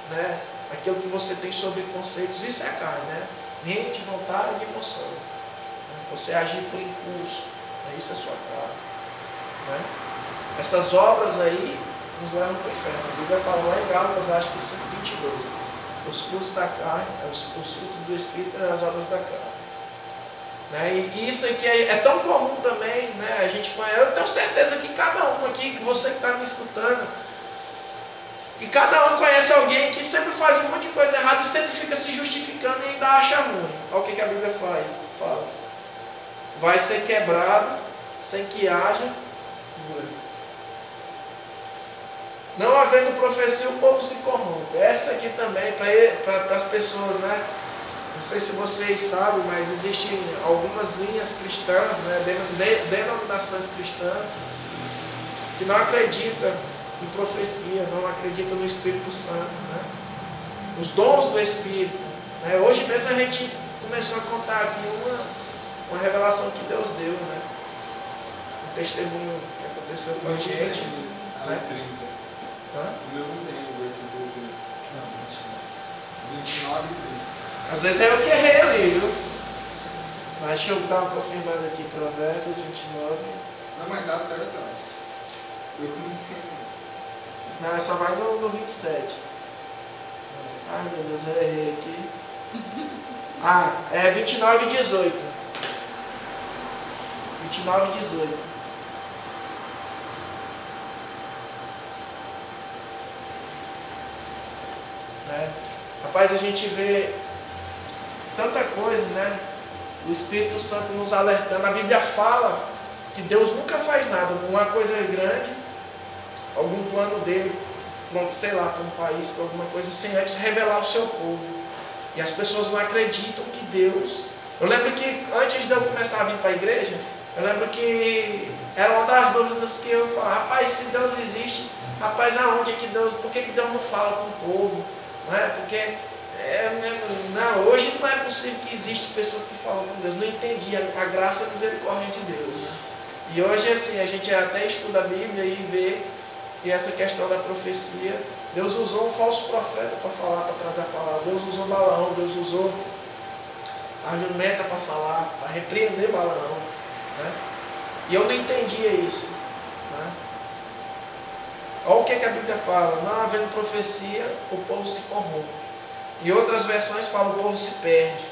né? Aquilo que você tem sobre conceitos. Isso é a carne, né? Mente, vontade e emoção. Você agir por impulso. Isso é sua carne. Né? Essas obras aí nos levam para o inferno. A Bíblia fala lá em Gálatas, acho que 5:22. Os frutos da carne, os frutos do Espírito e as obras da carne. Né? E isso aqui é tão comum também, né? A gente conhece. Eu tenho certeza que cada um aqui, você que está me escutando, e cada um conhece alguém que sempre faz um monte de coisa errada e sempre fica se justificando e ainda acha ruim. Olha o que a Bíblia fala. Vai ser quebrado sem que haja cura. Não havendo profecia, o povo se corrompe. Essa aqui também, para as pessoas, né? Não sei se vocês sabem, mas existem algumas linhas cristãs, né? Denominações cristãs, que não acreditam em profecia, não acreditam no Espírito Santo, né? Os dons do Espírito. Né? Hoje mesmo a gente começou a contar aqui uma revelação que Deus deu, né? Um testemunho que aconteceu com a gente. Né? 30. Hã? O meu não tem o versículo 30. Não, 29 e 30. Às vezes é eu que errei ali, viu? Mas deixa eu dar uma confirmada aqui, Provérbios 29. Não, mas tá certo, eu acho. Eu não entendo. Não, só vai no 27. Ai meu Deus, eu errei aqui. É 29 e 18. 29 e 18. Né? Rapaz, a gente vê tanta coisa, né? O Espírito Santo nos alertando. A Bíblia fala que Deus nunca faz nada, uma coisa grande, algum plano dele, pronto, sei lá, para um país, para alguma coisa, sem antes revelar o seu povo. E as pessoas não acreditam que Deus... Eu lembro que antes de eu começar a vir para a igreja, eu lembro que era uma das dúvidas que eu falava, rapaz, se Deus existe, rapaz, aonde é que Deus, por que Deus não fala com o povo? Não é? Porque não, hoje não é possível que existam pessoas que falam com Deus. Não entendi a graça e a misericórdia de Deus. Né? E hoje, assim, a gente até estuda a Bíblia e vê que essa questão da profecia, Deus usou um falso profeta para falar, para trazer a palavra. Deus usou Balaão, Deus usou a jumenta para falar, para repreender Balaão. Né? E eu não entendia isso. Né? Olha o que a Bíblia fala. Não havendo profecia, o povo se corrompe. E outras versões falam o povo se perde.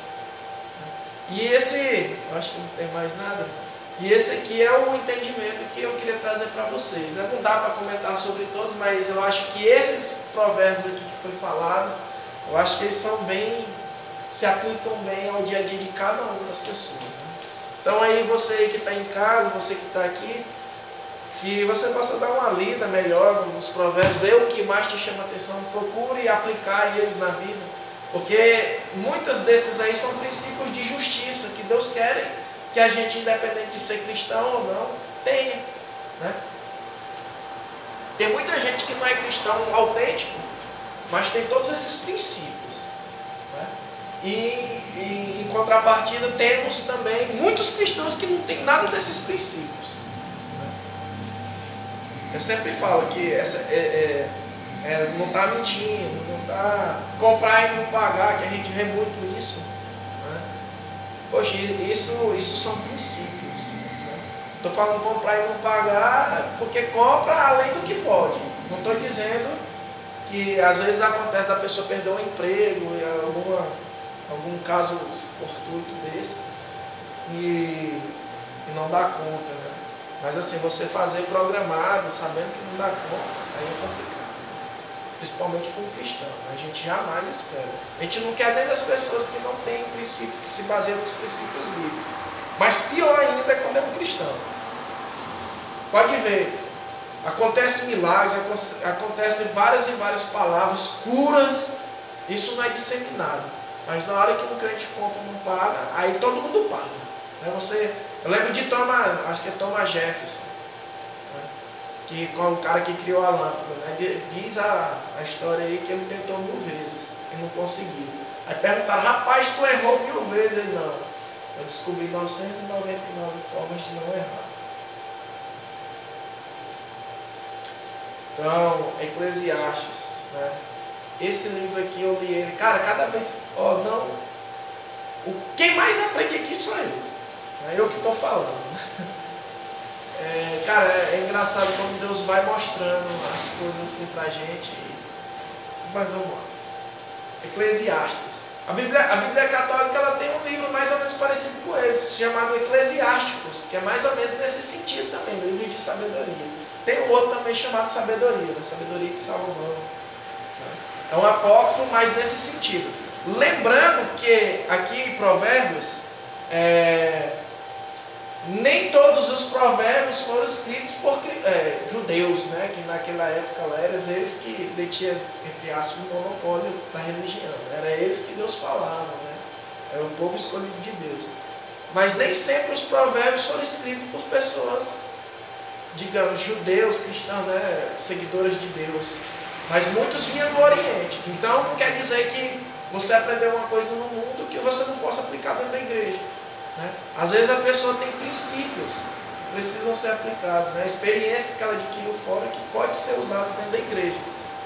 E esse, eu acho que não tem mais nada. E esse aqui é o entendimento que eu queria trazer para vocês. Né? Não dá para comentar sobre todos, mas eu acho que esses provérbios aqui que foi falados, eu acho que eles são bem, se aplicam bem ao dia a dia de cada uma das pessoas. Né? Então aí você aí que está em casa, você que está aqui, que você possa dar uma lida melhor nos provérbios, ver o que mais te chama a atenção, procure aplicar eles na vida, porque muitos desses aí são princípios de justiça que Deus quer que a gente, independente de ser cristão ou não, tenha, né? Tem muita gente que não é cristão autêntico, mas tem todos esses princípios, né? E em contrapartida temos também muitos cristãos que não têm nada desses princípios, né? Eu sempre falo que não está mentindo, não está comprar e não pagar, que a gente vê muito isso, né? Poxa, isso são princípios. Estou falando comprar e não pagar, porque compra além do que pode. Não estou dizendo que às vezes acontece da pessoa perder um emprego, algum caso fortuito desse, e não dá conta, né? Mas assim, você fazer programado, sabendo que não dá conta, aí é complicado. Principalmente para um cristão. A gente jamais espera. A gente não quer nem das pessoas que não têm princípio, que se baseiam nos princípios bíblicos. Mas pior ainda é quando é um cristão. Pode ver, acontece milagres, acontece várias e várias palavras, curas, isso não é disseminado. Mas na hora que um crente compra e não paga, aí todo mundo paga. Eu lembro de acho que é Thomas Jefferson, né? Que é o cara que criou a lâmpada, né? Diz a história aí que ele tentou 1000 vezes e não conseguiu. Aí perguntaram, rapaz, tu errou 1000 vezes? Ele, não, eu descobri 999 formas de não errar. Então, Eclesiastes, né? Esse livro aqui eu li ele, cara, cada vez, quem mais aprende aqui sou eu, não é eu que estou falando. Cara, é engraçado como Deus vai mostrando as coisas assim pra gente, mas vamos lá. Eclesiastes. A Bíblia Católica ela tem um livro mais ou menos parecido com esse, chamado Eclesiásticos, que é mais ou menos nesse sentido também, livro de sabedoria. Tem um outro também chamado Sabedoria, da Sabedoria de Salomão. É um apócrifo, mas nesse sentido. Lembrando que aqui em Provérbios, nem todos os provérbios foram escritos por judeus, né? Que naquela época eram eles que detinham, entre aspas, o monopólio da religião. Era eles que Deus falava, né? Era o povo escolhido de Deus. Mas nem sempre os provérbios foram escritos por pessoas, digamos, judeus, cristãos, né? Seguidores de Deus. Mas muitos vinham do Oriente. Então não quer dizer que você aprendeu uma coisa no mundo que você não possa aplicar dentro da igreja, né? Às vezes a pessoa tem princípios que precisam ser aplicados, né? Experiências que ela adquiriu fora que podem ser usadas dentro da igreja,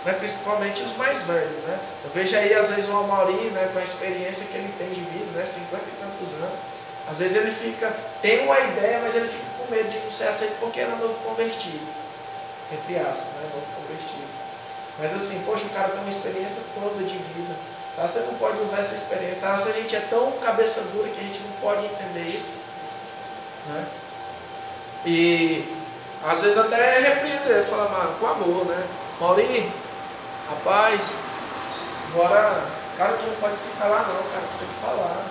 né? Principalmente os mais velhos, né? Eu vejo aí às vezes o Amaury, né, com a experiência que ele tem de vida, né, 50 e tantos anos. Às vezes ele tem uma ideia, mas ele fica com medo de não ser aceito porque era novo convertido, entre aspas, né? Novo convertido. Mas assim, poxa, o cara tem uma experiência toda de vida. Sabe, você não pode usar essa experiência. Se a gente é tão cabeça dura que a gente não pode entender isso, né? E às vezes até repreender, falar, mano, com amor, né? Maurinho, rapaz, agora, cara, tu não pode se calar não, cara, tu tem que falar.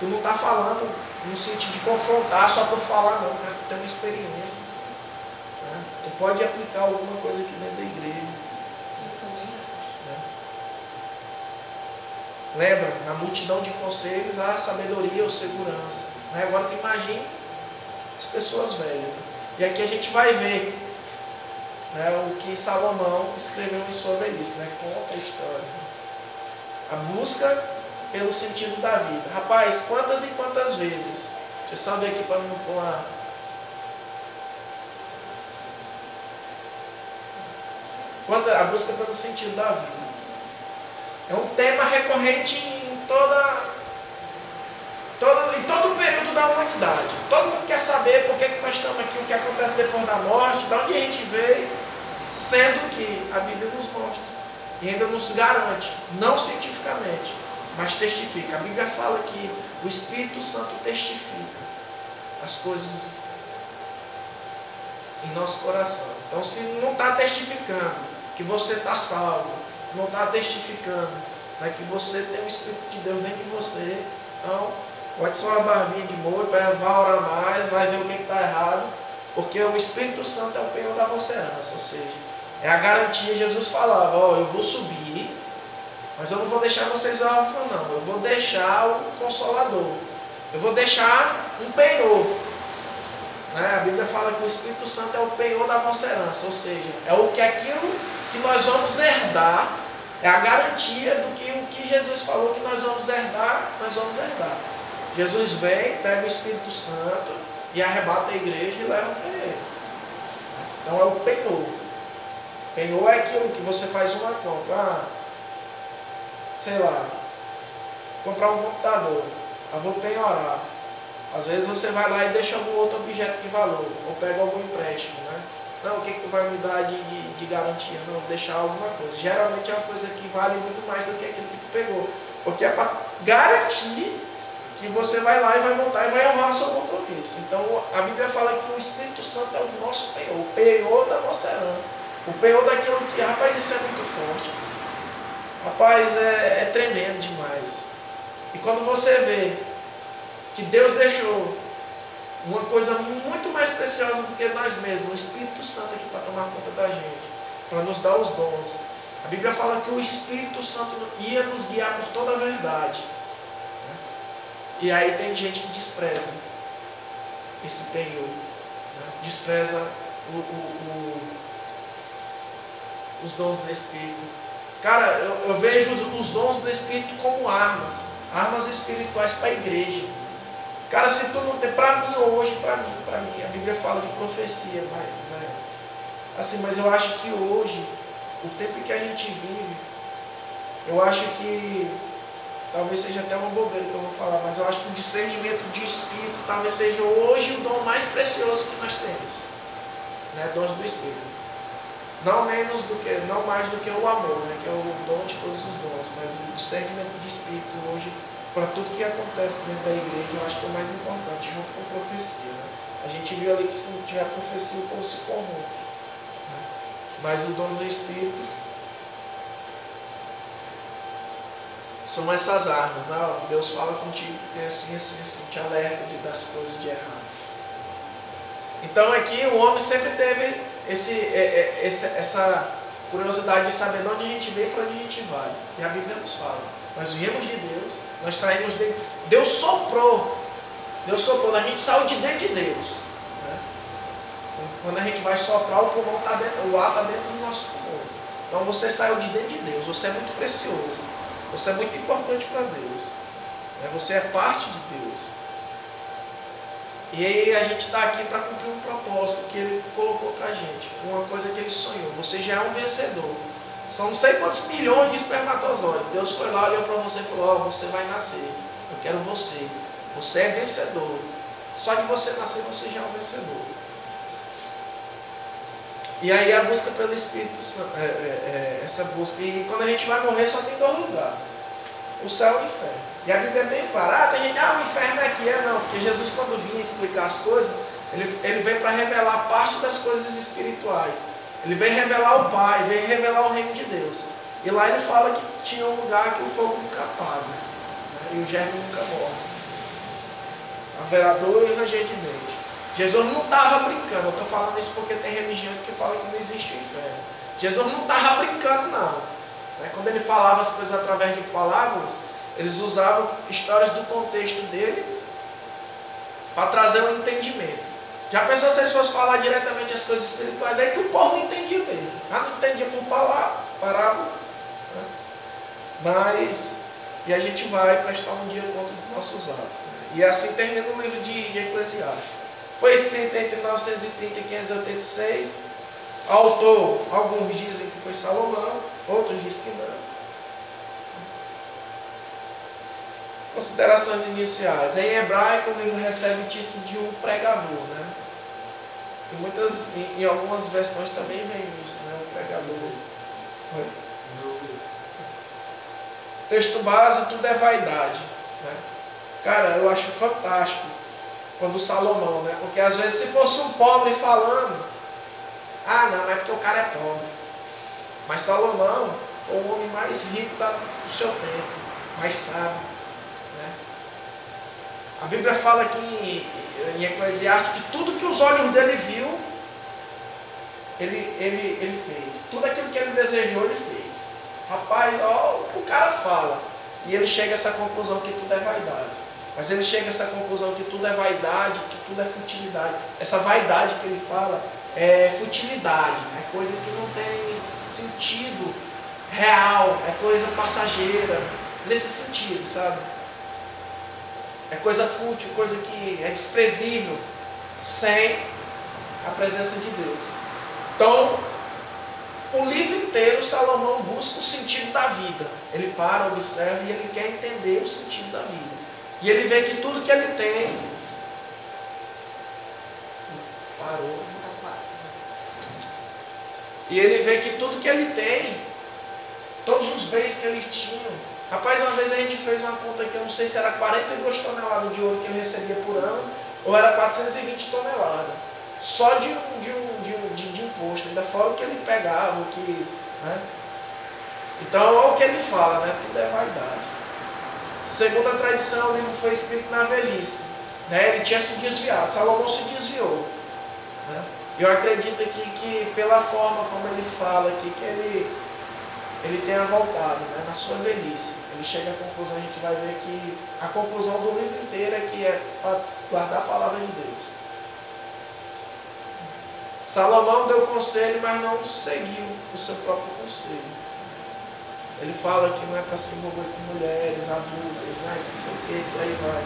Tu não está falando no sentido de confrontar só por falar não, cara, tu tem uma experiência, né? Tu pode aplicar alguma coisa aqui dentro da igreja. Lembra, na multidão de conselhos há sabedoria ou segurança, né? Agora tu imagina as pessoas velhas. E aqui a gente vai ver, né, o que Salomão escreveu em sua velhice, né? Conta a história. A busca pelo sentido da vida. Rapaz, quantas e quantas vezes? Deixa eu só ver aqui para não pular. A busca pelo sentido da vida. É um tema recorrente em todo o período da humanidade. Todo mundo quer saber por que nós estamos aqui, o que acontece depois da morte, de onde a gente veio, sendo que a Bíblia nos mostra e ainda nos garante, não cientificamente, mas testifica. A Bíblia fala que o Espírito Santo testifica as coisas em nosso coração. Então, se não está testificando que você está salvo, se não está testificando, né, que você tem o Espírito de Deus dentro de você, então pode ser uma barbinha de molho, vai orar mais, vai ver o que está errado, porque o Espírito Santo é o penhor da vossa herança, ou seja, é a garantia. Jesus falava, eu vou subir, Mas eu não vou deixar vocês órfãos, não. Eu vou deixar o Consolador. Eu vou deixar um penhor. Né? A Bíblia fala que o Espírito Santo é o penhor da vossa herança. Ou seja, é aquilo que nós vamos herdar. É a garantia do que o que Jesus falou que nós vamos herdar, nós vamos herdar. Jesus vem, pega o Espírito Santo e arrebata a igreja e leva para ele. Então é o penhor. Penhor é aquilo que você faz uma compra. Sei lá, comprar um computador. Eu vou penhorar. Às vezes você vai lá e deixa algum outro objeto de valor. Ou pega algum empréstimo, né? Não, o que tu vai me dar de garantia? Não, deixar alguma coisa. Geralmente é uma coisa que vale muito mais do que aquilo que tu pegou. Porque é para garantir que você vai lá e vai voltar e vai honrar o seu compromisso. Então a Bíblia fala que o Espírito Santo é o nosso penhor, o penhor da nossa herança. O penhor daquilo que, rapaz, isso é muito forte. Rapaz, é tremendo demais. E quando você vê que Deus deixou uma coisa muito mais preciosa do que nós mesmos, o Espírito Santo aqui para tomar conta da gente, para nos dar os dons. A Bíblia fala que o Espírito Santo ia nos guiar por toda a verdade. E aí tem gente que despreza esse penhor, né? Despreza os dons do Espírito. Cara, eu vejo os dons do Espírito como armas espirituais para a igreja. Cara, se tu não tem, para mim hoje, para mim, a Bíblia fala de profecia, né? Assim, mas eu acho que hoje, o tempo que a gente vive, eu acho que, talvez seja até uma bobeira que eu vou falar, mas eu acho que o discernimento de Espírito talvez seja hoje o dom mais precioso que nós temos, né? Dons do Espírito. Não mais do que o amor, né? Que é o dom de todos os dons, mas o discernimento de Espírito hoje, para tudo que acontece dentro da igreja, eu acho que é o mais importante, junto com profecia. Né? A gente viu ali que se não tiver profecia, o povo se corrompe. Né? Mas os dons do Espírito são essas armas. Né? Deus fala contigo que é assim, te alerta das coisas de errado. Então aqui o homem sempre teve essa curiosidade de saber de onde a gente veio e para onde a gente vai. E a Bíblia nos fala. Nós viemos de Deus, nós saímos de Deus soprou, a gente saiu de dentro de Deus. Né? Quando a gente vai soprar, o pulmão está dentro, o ar está dentro dos nossos pulmões. Então você saiu de dentro de Deus, você é muito precioso, você é muito importante para Deus. Né? Você é parte de Deus. E aí a gente está aqui para cumprir um propósito que Ele colocou para a gente, uma coisa que Ele sonhou. Você já é um vencedor. São não sei quantos milhões de espermatozoides. Deus foi lá, olhou para você e falou: você vai nascer, eu quero você. Você é vencedor. Só de você nascer, você já é um vencedor. E aí a busca pelo Espírito Santo, essa busca. E quando a gente vai morrer, só tem dois lugares: o céu e o inferno. E a Bíblia é bem clara. Tem gente, o inferno é aqui. Não, porque Jesus, quando vinha explicar as coisas, ele veio para revelar parte das coisas espirituais. Ele veio revelar o Pai, veio revelar o reino de Deus. E lá ele fala que tinha um lugar que o fogo nunca apaga, né? E o germe nunca morre. Haverá dor e ranger de dente. Jesus não estava brincando. Eu estou falando isso porque tem religiões que falam que não existe o inferno. Jesus não estava brincando, não. Quando ele falava as coisas através de palavras, eles usavam histórias do contexto dele para trazer um entendimento. Já pensou se eles fossem falar diretamente as coisas espirituais? É que o povo não entendia mesmo. Não entendia por parábola. Né? Mas, e a gente vai prestar um dia conta dos nossos atos. Né? E assim termina o livro de Eclesiastes. Foi escrito entre 930 e 586. Autor, alguns dizem que foi Salomão, outros dizem que não. Considerações iniciais. Em hebraico, o livro recebe o título de um pregador, né? E em algumas versões também vem isso, né? Um pregador. Oi? Texto base, tudo é vaidade. Né? Cara, eu acho fantástico quando Salomão, né? Porque às vezes se fosse um pobre falando, não, é porque o cara é pobre. Mas Salomão foi o homem mais rico do seu tempo, mais sábio. A Bíblia fala aqui em Eclesiastes que tudo que os olhos dele viu, ele fez. Tudo aquilo que ele desejou, ele fez. Rapaz, ó o que o cara fala. E ele chega a essa conclusão que tudo é vaidade. Mas ele chega a essa conclusão que tudo é vaidade, que tudo é futilidade. Essa vaidade que ele fala é futilidade, é coisa que não tem sentido real, é coisa passageira, nesse sentido, sabe? É coisa fútil, coisa que é desprezível, sem a presença de Deus. Então, o livro inteiro, Salomão busca o sentido da vida. Ele para, observa e ele quer entender o sentido da vida. E ele vê que tudo que ele tem... Parou. E ele vê que tudo que ele tem, todos os bens que ele tinha... Rapaz, uma vez a gente fez uma conta aqui, eu não sei se era 42 toneladas de ouro que ele recebia por ano, ou era 420 toneladas. Só de imposto, ainda fora o que ele pegava, o que... Né? Então, olha o que ele fala, né? Tudo é vaidade. Segundo a tradição, o livro foi escrito na velhice. Né? Ele tinha se desviado, Salomão se desviou. Né? Eu acredito aqui que pela forma como ele fala aqui, que ele tenha voltado, né? Na sua velhice. Ele chega à conclusão, a gente vai ver que a conclusão do livro inteiro é que é para guardar a palavra de Deus. Salomão deu conselho, mas não seguiu o seu próprio conselho. Ele fala que não é para se envolver com mulheres adultas, né? Não sei o que, por aí vai.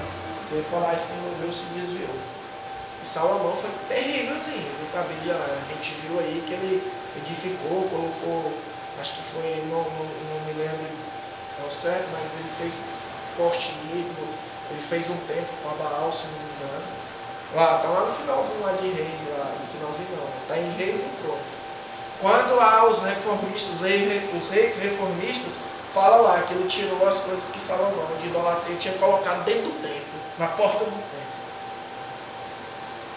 Ele foi lá e se envolveu, se desviou. E Salomão foi terrívelzinho no cabelo. A gente viu aí que ele edificou, colocou, acho que foi, não me lembro ao certo, mas ele fez poste nítido, ele fez um templo para Baal, se não me engano. Lá, tá lá no finalzinho lá de Reis, lá, no finalzinho não, tá em Reis e Crônicas. Quando há os reformistas, os reis reformistas, fala lá que ele tirou as coisas que Salomão de idolatria tinha colocado dentro do templo, na porta do templo.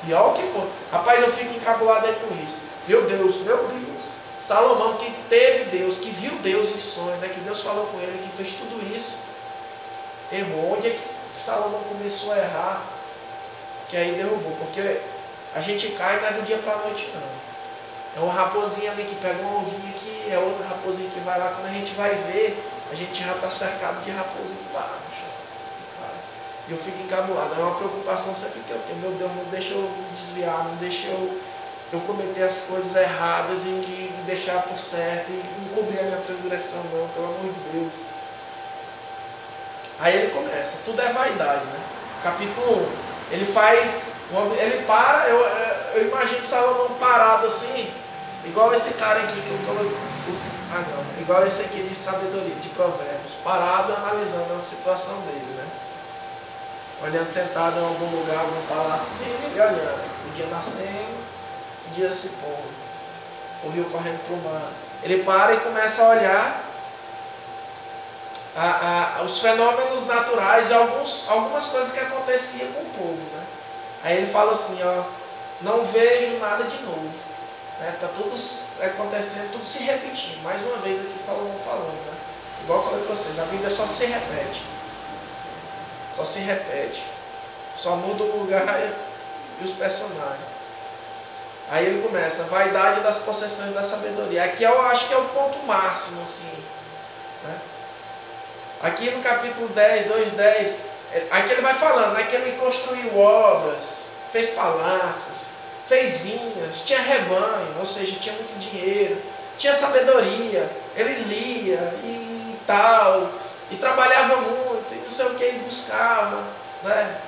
E olha o que for. Rapaz, eu fico encabulado aí com isso. Meu Deus. Salomão que teve Deus, que viu Deus em sonho, né? Que Deus falou com ele, que fez tudo isso. Errou. Onde é que Salomão começou a errar? Que aí derrubou. Porque a gente cai não é do dia para a noite não. É uma raposinha ali que pega uma ovinha aqui, é outra raposinha que vai lá. Quando a gente vai ver, a gente já está cercado de raposinha lá no chão. E eu fico encabulado. É uma preocupação sempre que eu tenho. Meu Deus, não deixa eu me desviar, não deixa eu cometer as coisas erradas e me deixar por certo, e encobrir a minha transgressão, não, pelo amor de Deus. Aí ele começa, tudo é vaidade, né? Capítulo 1, ele para, eu imagino Salomão parado assim, igual esse cara aqui que eu coloquei, igual esse aqui de sabedoria, de provérbios, parado analisando a situação dele, né? Olhando sentado em algum lugar, algum palácio dele, e olhando, o dia nascendo, o dia se pondo, o rio correndo para o mar. Ele para e começa a olhar os fenômenos naturais e algumas coisas que aconteciam com o povo, né? Aí ele fala assim, ó, não vejo nada de novo, né? Tá tudo acontecendo, tudo se repetindo. Mais uma vez aqui Salomão falando, né? Igual eu falei para vocês, a Bíblia só se repete. Só se repete. Só muda o lugar e os personagens. Aí ele começa, a vaidade das possessões da sabedoria. Aqui eu acho que é o ponto máximo, assim, né? Aqui no capítulo 10, 2:10, aqui ele vai falando, né, que ele construiu obras, fez palácios, fez vinhas, tinha rebanho, ou seja, tinha muito dinheiro, tinha sabedoria, ele lia e tal, e trabalhava muito, e não sei o que, ele buscava, né?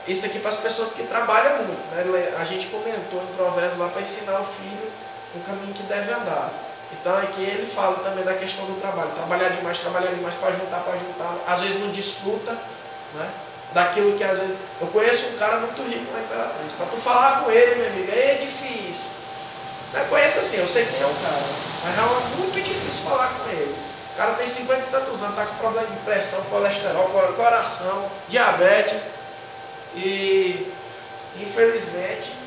Isso aqui para as pessoas que trabalham muito, né? A gente comentou em Provérbios lá para ensinar o filho o caminho que deve andar. Então aqui ele fala também da questão do trabalho, trabalhar demais para juntar, às vezes não desfruta, né, daquilo que às vezes... Eu conheço um cara muito rico na Imperatriz, para tu falar com ele, meu amigo, é difícil. Eu conheço assim, eu sei quem é o cara, mas é muito difícil falar com ele. O cara tem 50 e tantos anos, está com problema de pressão, colesterol, coração, diabetes e infelizmente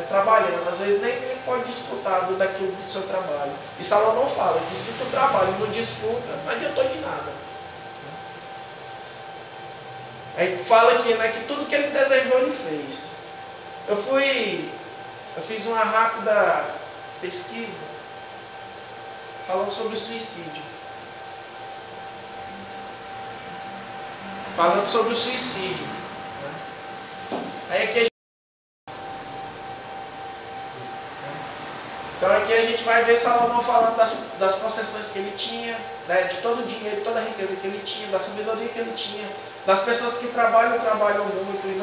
trabalhando, às vezes nem pode desfrutar daquilo do seu trabalho. E Salomão fala que se tu trabalha e não desfruta, não adiantou de nada. Aí fala aqui, né, que tudo que ele desejou ele fez. Eu fiz uma rápida pesquisa falando sobre o suicídio. falando sobre o suicídio. Né? Aí aqui então aqui a gente vai ver Salomão falando das possessões que ele tinha, né, de todo o dinheiro, toda a riqueza que ele tinha, da sabedoria que ele tinha, das pessoas que trabalham muito e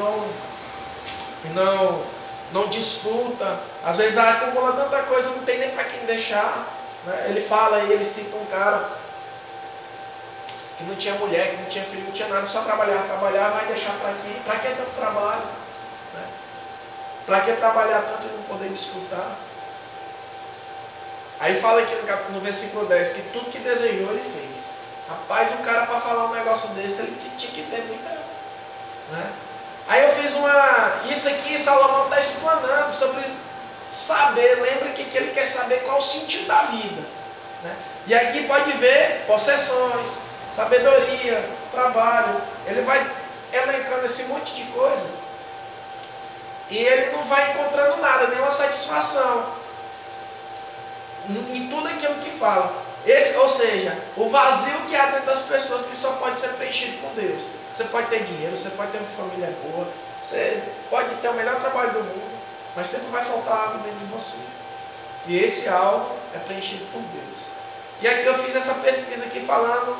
não desfruta, às vezes acumula tanta coisa, não tem nem para quem deixar. Né? Ele fala aí, ele cita um cara que não tinha mulher, que não tinha filho, não tinha nada, só trabalhar, vai deixar para quê? Para que tanto trabalho? Né? Para que trabalhar tanto e não poder desfrutar? Aí fala aqui no versículo 10 que tudo que desejou ele fez. Rapaz, um cara para falar um negócio desse, ele tinha que ter muita... Né? Aí eu fiz isso aqui Salomão está explanando sobre saber, lembra que ele quer saber qual o sentido da vida. Né? E aqui pode ver possessões, sabedoria, trabalho. Ele vai elencando esse monte de coisa. E ele não vai encontrando nada, nenhuma satisfação em tudo aquilo que fala. Ou seja, o vazio que há dentro das pessoas que só pode ser preenchido com Deus. Você pode ter dinheiro, você pode ter uma família boa, você pode ter o melhor trabalho do mundo, mas sempre vai faltar algo dentro de você. E esse algo é preenchido por Deus. E aqui eu fiz essa pesquisa aqui falando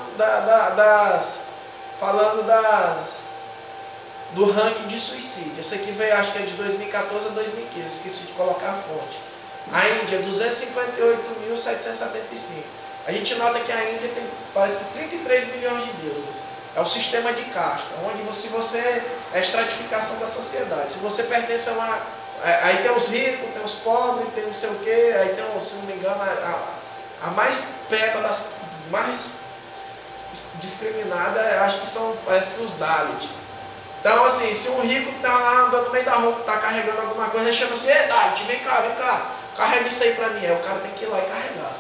do ranking de suicídio. Essa aqui veio, acho que é de 2014 a 2015, esqueci de colocar a fonte. A Índia, 258.775. A gente nota que a Índia tem, parece que 33 milhões de deuses. É o sistema de casta, onde se você é a estratificação da sociedade. Se você pertence a uma... Aí tem os ricos, tem os pobres, tem não sei o quê, aí tem, se não me engano, a mais peba, das mais discriminada, acho que são, parece que os Dalits. Então, assim, se um rico está lá andando no meio da rua, está carregando alguma coisa, ele chama assim: ei, Dalit, vem cá, carrega isso aí para mim. Aí o cara tem que ir lá e carregar.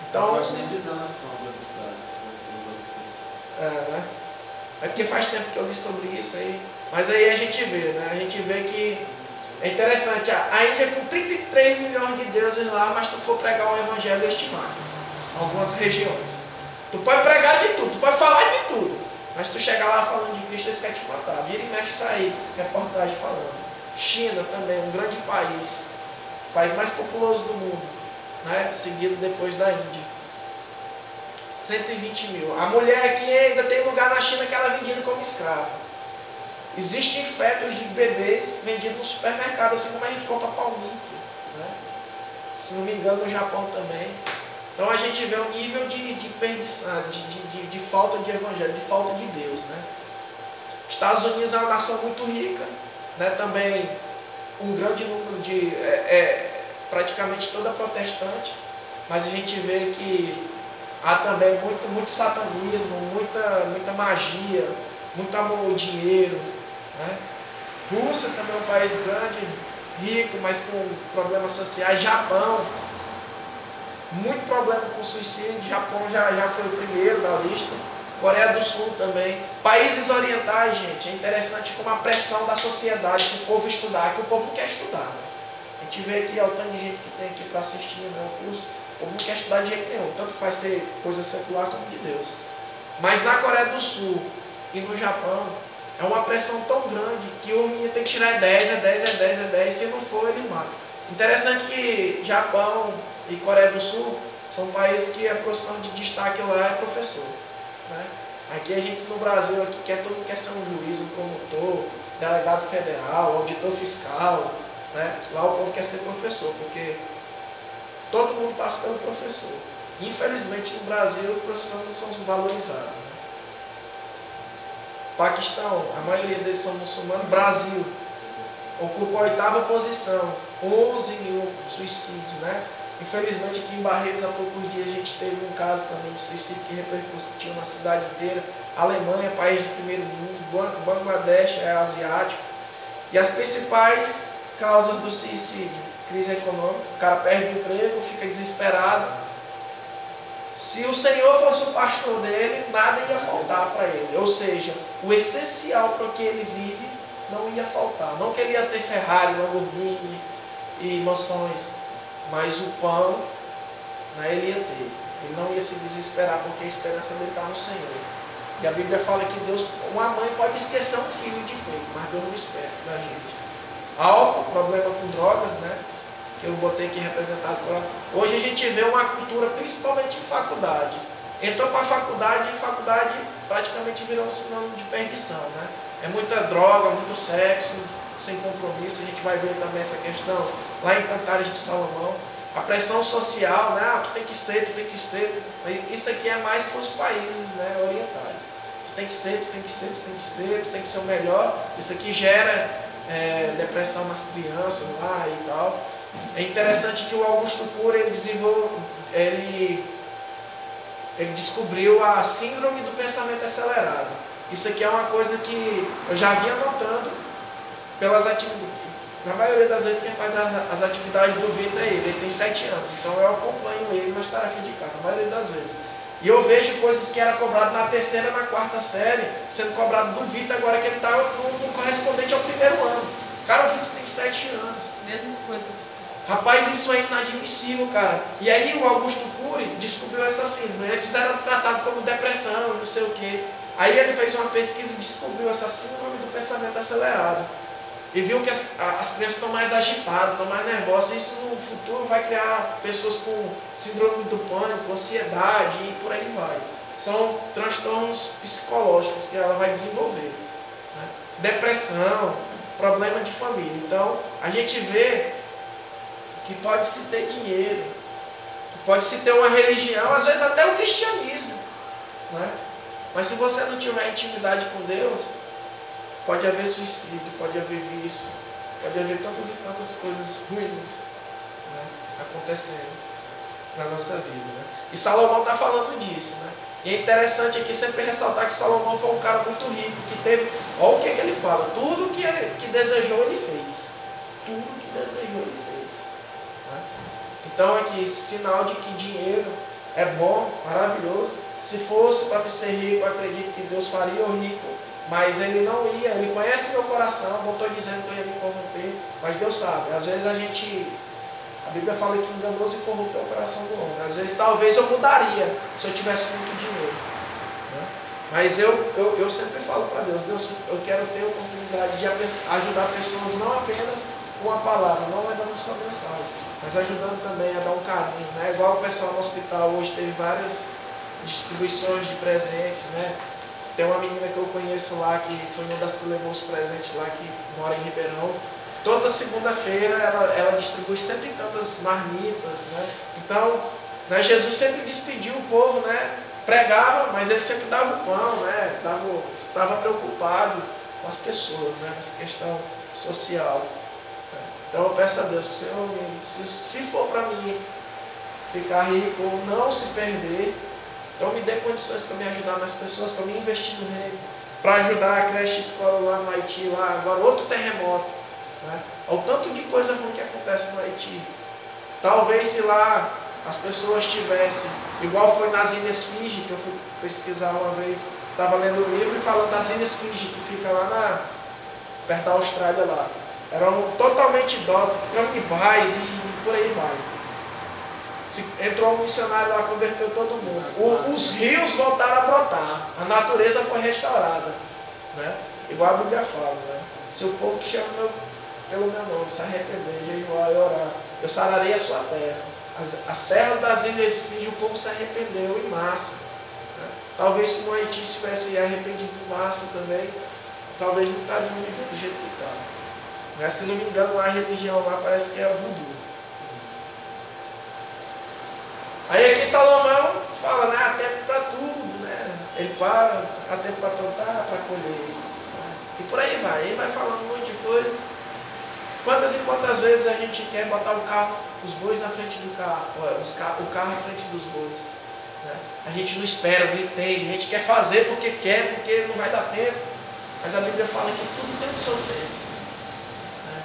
Então, não pode nem pisar na sombra dos Dalits, das outras pessoas. Né? É porque faz tempo que eu li sobre isso aí. Mas aí a gente vê, né? A gente vê que é interessante. A Índia com 33 milhões de deuses lá, mas tu for pregar o evangelho, eles te matam. Em algumas regiões. Tu pode pregar de tudo, tu pode falar de tudo. Mas tu chegar lá falando de Cristo, eles querem te matar. Vira e mexe sair, reportagem falando. China também, um grande país. O país mais populoso do mundo. Né? Seguido depois da Índia. 120 mil. A mulher aqui ainda tem lugar na China que ela é vendida como escrava. Existem fetos de bebês vendidos no supermercado, assim como a gente compra palmito. Né? Se não me engano, no Japão também. Então a gente vê um nível de perdição, de falta de evangelho, de falta de Deus. Né? Estados Unidos é uma nação muito rica, né? Também um grande número de... praticamente toda protestante, mas a gente vê que há também muito satanismo, muita magia, muito amor ao dinheiro. Né? Rússia também é um país grande, rico, mas com problemas sociais. Japão, muito problema com suicídio. Japão já foi o primeiro da lista. Coreia do Sul também. Países orientais, gente, é interessante como a pressão da sociedade para o povo estudar, que o povo não quer estudar. Né? A gente vê aqui, o tanto de gente que tem aqui para assistir, né, o curso. O povo não quer estudar de jeito nenhum, tanto faz ser coisa secular como de Deus. Mas na Coreia do Sul e no Japão, é uma pressão tão grande que o menino tem que tirar 10, é 10, é 10, é 10, se não for ele mata. Interessante que Japão e Coreia do Sul são países que a profissão de destaque lá é professor. Né? Aqui a gente no Brasil, aqui, todo mundo quer ser um juiz, um promotor, delegado federal, auditor fiscal. Né? Lá o povo quer ser professor, porque todo mundo passa pelo professor. Infelizmente no Brasil os professores não são valorizados. Né? Paquistão, a maioria deles são muçulmanos. Brasil ocupa a 8ª posição, 11 mil suicídios. Né? Infelizmente aqui em Barreiros há poucos dias a gente teve um caso também de suicídio que repercutiu na cidade inteira. Alemanha, país de primeiro mundo, Bangladesh é asiático. E as principais causas do suicídio: crise econômica, o cara perde o emprego, fica desesperado. Se o Senhor fosse o pastor dele, nada ia faltar para ele. Ou seja, o essencial para o que ele vive não ia faltar. Não que ele ia ter Ferrari, Lamborghini e mansões, mas o pão, né, ele ia ter. Ele não ia se desesperar porque a esperança dele está no Senhor. E a Bíblia fala que Deus, uma mãe pode esquecer um filho de peito, mas Deus não esquece da gente. Álcool, problema com drogas, né? Que eu botei aqui representado por lá. Hoje a gente vê uma cultura, principalmente em faculdade. Entrou para a faculdade e faculdade praticamente virou um sinônimo de perdição, né? É muita droga, muito sexo, sem compromisso. A gente vai ver também essa questão lá em Cantares de Salomão. A pressão social, né? Ah, tu tem que ser, tu tem que ser. Isso aqui é mais para os países, né, orientais. Tu tem que ser, tu tem que ser, tu tem que ser, tu tem que ser o melhor. Isso aqui gera depressão nas crianças lá e tal. É interessante que o Augusto Cury ele descobriu a síndrome do pensamento acelerado. Isso aqui é uma coisa que eu já vinha notando pelas atividades. Na maioria das vezes quem faz as atividades do Vitor é ele tem 7 anos, então eu acompanho ele nas tarefas de casa, na maioria das vezes. E eu vejo coisas que era cobrado na 3ª, na 4ª série, sendo cobrado do Vitor agora que ele está no correspondente ao 1º ano. Cara, o Vitor tem 7 anos. Mesma coisa. Rapaz, isso é inadmissível, cara. E aí o Augusto Cury descobriu essa síndrome. Antes era tratado como depressão, não sei o quê. Aí ele fez uma pesquisa e descobriu essa síndrome do pensamento acelerado. E viu que as crianças estão mais agitadas, estão mais nervosas. Isso no futuro vai criar pessoas com síndrome do pânico, ansiedade e por aí vai. São transtornos psicológicos que ela vai desenvolver, né? Depressão, problema de família. Então, a gente vê que pode-se ter dinheiro, que pode-se ter uma religião, às vezes até o cristianismo, né? Mas se você não tiver intimidade com Deus, pode haver suicídio, pode haver vício, pode haver tantas e tantas coisas ruins, né, acontecendo na nossa vida, né? E Salomão está falando disso, né? E é interessante aqui sempre ressaltar que Salomão foi um cara muito rico, que teve, olha o que ele fala, tudo que desejou ele fez, tudo que desejou ele fez, né? Então aqui, sinal de que dinheiro é bom, maravilhoso. Se fosse para ser rico, eu acredito que Deus faria o rico, mas ele não ia, ele conhece meu coração, não estou dizendo que eu ia me corromper, mas Deus sabe. Às vezes a Bíblia fala que enganoso e corrupto é o coração do homem. Às vezes talvez eu mudaria se eu tivesse muito dinheiro, né? Mas eu sempre falo para Deus, eu quero ter a oportunidade de ajudar pessoas não apenas com a palavra, não levando só mensagem, mas ajudando também a dar um carinho, né? Igual o pessoal no hospital hoje teve várias distribuições de presentes, né? Tem uma menina que eu conheço lá, que foi uma das que levou os presentes lá, que mora em Ribeirão. Toda segunda-feira ela distribui cento e tantas marmitas, né? Então, né, Jesus sempre despediu o povo, né? Pregava, mas ele sempre dava o pão, né? Estava preocupado com as pessoas, né? Nessa questão social. Então eu peço a Deus, Senhor, se for para mim ficar rico ou não se perder, então me dê condições para me ajudar mais pessoas, para me investir no reino, para ajudar a creche escola lá no Haiti, lá agora outro terremoto, né? Olha o tanto de coisa ruim que acontece no Haiti. Talvez se lá as pessoas tivessem, igual foi nas Ilhas Fiji, que eu fui pesquisar uma vez, estava lendo um livro e falando das Ilhas Fiji, que fica lá perto da Austrália lá. Eram totalmente idólatras, canibais e por aí vai. Entrou um missionário lá, converteu todo mundo. Os rios voltaram a brotar, a natureza foi restaurada, né? Igual a Bíblia fala, né? Se o povo que chama pelo meu nome se arrepender, jejuar e orar, eu sararei a sua terra. As terras das Ilhas Fiji, o povo se arrependeu em massa, né? Talvez se no Haiti se tivesse arrependido em massa também, talvez não estaria vivendo do jeito que está, né? Se não me engano, a religião lá parece que é voodoo. Aí aqui Salomão fala, né, há tempo para tudo, né? Ele para, há tempo para plantar, para colher, né? E por aí vai, ele vai falando um monte de coisa. Quantas e quantas vezes a gente quer botar o carro, os bois na frente do carro, o carro na frente dos bois, né? A gente não espera, não entende, a gente quer fazer porque quer, porque não vai dar tempo. Mas a Bíblia fala que tudo tem o seu tempo, né?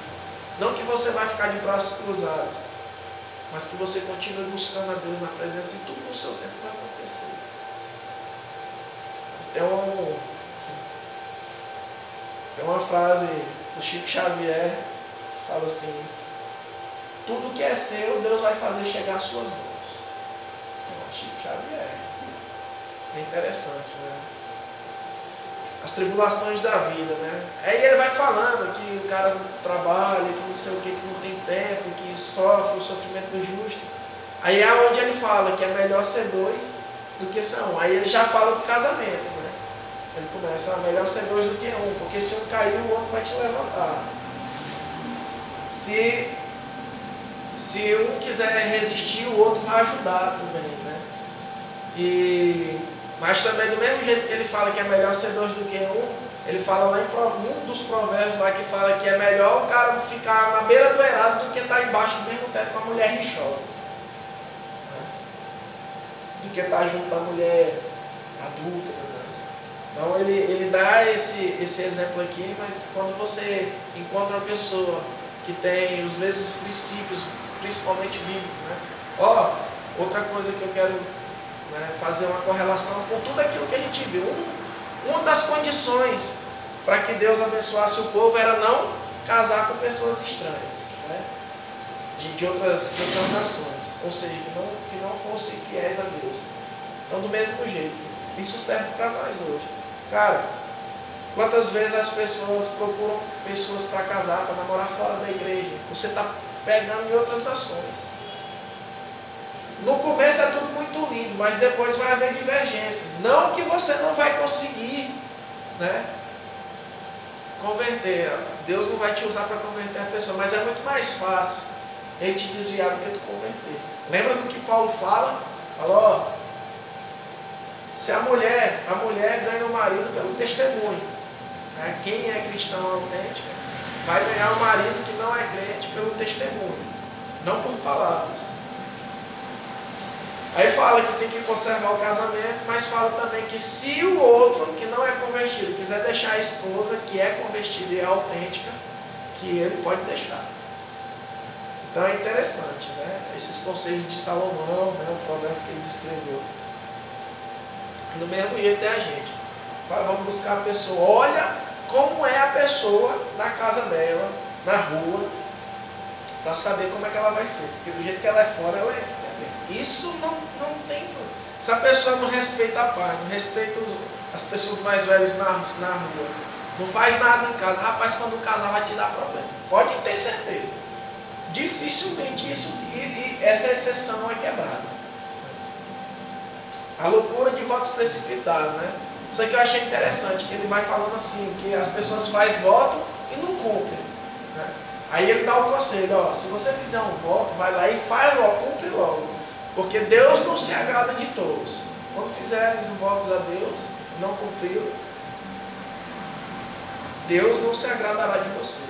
Não que você vai ficar de braços cruzados, mas que você continue buscando a Deus na presença e tudo no seu tempo vai acontecer. Tem uma frase do Chico Xavier que fala assim: tudo que é seu, Deus vai fazer chegar às suas mãos. Chico Xavier. É interessante, né? as tribulações da vida, né? Aí ele vai falando que o cara não trabalha, que não sei o que não tem tempo, que sofre o sofrimento do justo. Aí é onde ele fala que é melhor ser dois do que ser um. Aí ele já fala do casamento, né? Ele começa, melhor ser dois do que um, porque se um cair, o outro vai te levantar. Se um quiser resistir, o outro vai ajudar também, né? Mas também do mesmo jeito que ele fala que é melhor ser dois do que um, ele fala lá em um dos provérbios lá que fala que é melhor o cara ficar na beira do errado do que estar embaixo do mesmo teto com uma mulher rixosa. Do que estar junto da mulher adulta. Né? Então ele dá esse exemplo aqui, mas quando você encontra uma pessoa que tem os mesmos princípios, principalmente bíblicos, né? Outra coisa que eu quero, né, fazer uma correlação com tudo aquilo que a gente viu. Uma das condições para que Deus abençoasse o povo era não casar com pessoas estranhas, né? de outras nações, ou seja, que não fossem fiéis a Deus. Então, do mesmo jeito, isso serve para nós hoje. Cara, quantas vezes as pessoas procuram pessoas para casar, para namorar fora da igreja? Você está pegando em outras nações. No começo é tudo muito lindo, mas depois vai haver divergências. Não que você não vai conseguir, né, converter. Deus não vai te usar para converter a pessoa, mas é muito mais fácil ele te desviar do que tu converter. Lembra do que Paulo fala? Falou, se a mulher ganha o marido pelo testemunho. Né? Quem é cristão autêntico vai ganhar o marido que não é crente pelo testemunho, não por palavras. Aí fala que tem que conservar o casamento, mas fala também que se o outro que não é convertido quiser deixar a esposa que é convertida e é autêntica, que ele pode deixar. Então é interessante, né? Esses conselhos de Salomão, né? O provérbio que eles escreveu. Do mesmo jeito é a gente. Vamos buscar a pessoa. Olha como é a pessoa na casa dela, na rua, para saber como é que ela vai ser. Porque do jeito que ela é fora, ela é. Isso não tem. Se a pessoa não respeita a pai, não respeita as pessoas mais velhas na rua, não faz nada em casa, rapaz, quando casar vai te dar problema. Pode ter certeza. Dificilmente isso, e essa exceção é quebrada. A loucura de votos precipitados, né? Isso aqui eu achei interessante, que ele vai falando assim, que as pessoas fazem voto e não cumprem. Né? Aí ele dá o conselho, se você fizer um voto, vai lá e faz logo, cumpre logo. Porque Deus não se agrada de todos. Quando fizeres votos a Deus, não cumpriram, Deus não se agradará de você.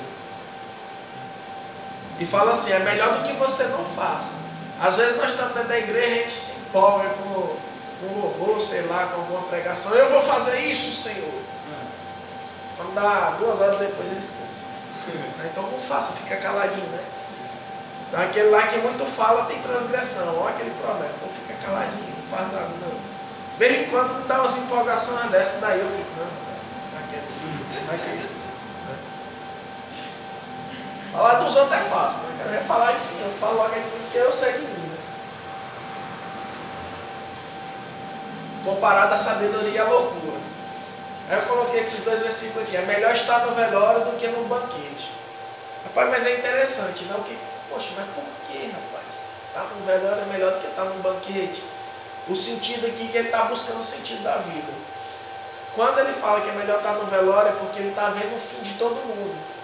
E fala assim, é melhor do que você não faça. Às vezes nós estamos dentro da igreja, a gente se empolga com um louvor, sei lá, com alguma pregação. Eu vou fazer isso, Senhor. Quando dá 2 horas depois ele esquece. Então não faça, fica caladinho, né? Então aquele lá que muito fala tem transgressão. Olha aquele problema. Então fica caladinho, não faz nada não. De vez em quando não dá umas empolgações dessas, daí eu fico, não é quieto. Falar dos outros é fácil, né? Eu quero falar de mim, eu falo logo aqui porque eu sei de mim. Né? Comparado à sabedoria e à loucura. Aí eu coloquei esses 2 versículos aqui. É melhor estar no velório do que no banquete. Rapaz, mas é interessante, não? Que, poxa, mas por que, rapaz? Estar no velório é melhor do que estar no banquete. O sentido aqui é que ele está buscando o sentido da vida. Quando ele fala que é melhor estar no velório é porque ele está vendo o fim de todo mundo.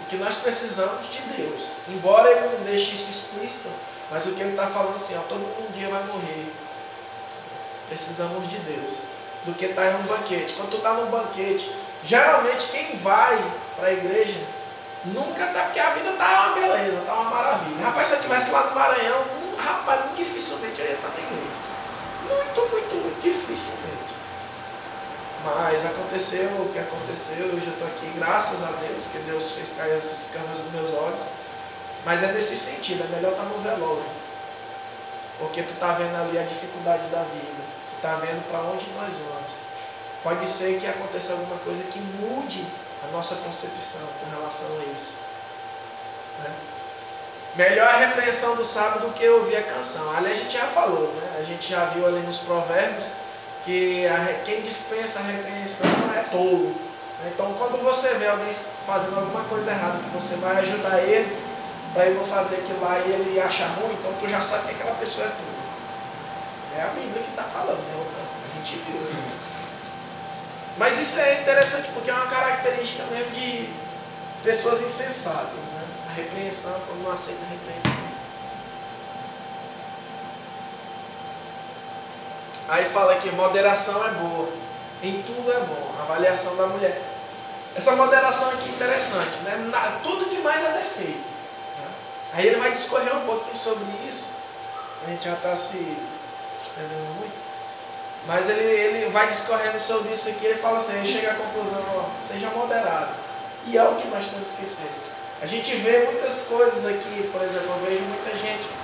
E que nós precisamos de Deus. Embora ele não deixe isso explícito, mas o que ele está falando assim, todo mundo um dia vai morrer. Precisamos de Deus. Do que estar em um banquete. Quando tu está num banquete, geralmente quem vai para a igreja nunca está, porque a vida está uma beleza, está uma maravilha. Rapaz, se eu estivesse lá no Maranhão, rapaz, muito dificilmente eu ia estar na igreja. Muito dificilmente. Mas aconteceu o que aconteceu, hoje eu estou aqui, graças a Deus, que Deus fez cair as escamas dos meus olhos. Mas é nesse sentido, é melhor estar no velório. Porque tu está vendo ali a dificuldade da vida, tu está vendo para onde nós vamos. Pode ser que aconteça alguma coisa que mude a nossa concepção com relação a isso. Né? Melhor a repreensão do sábio do que ouvir a canção. Ali a gente já falou, né? A gente já viu ali nos provérbios, que quem dispensa a repreensão é tolo. Então, quando você vê alguém fazendo alguma coisa errada, que você vai ajudar ele para ele não fazer aquilo lá e ele achar ruim, então tu já sabe que aquela pessoa é tola. É a Bíblia que está falando, né? A gente viu. Mas isso é interessante porque é uma característica mesmo de pessoas insensatas, né? A repreensão, quando não aceita a repreensão. Aí fala que moderação é boa, em tudo é bom, avaliação da mulher. Essa moderação aqui é interessante, né? Tudo demais é defeito. Né? Aí ele vai discorrer um pouquinho sobre isso, a gente já está se estendendo muito, mas ele vai discorrendo sobre isso aqui, ele fala assim, ele chega à conclusão, ó, seja moderado. E é o que nós temos que ser. A gente vê muitas coisas aqui, por exemplo, eu vejo muita gente.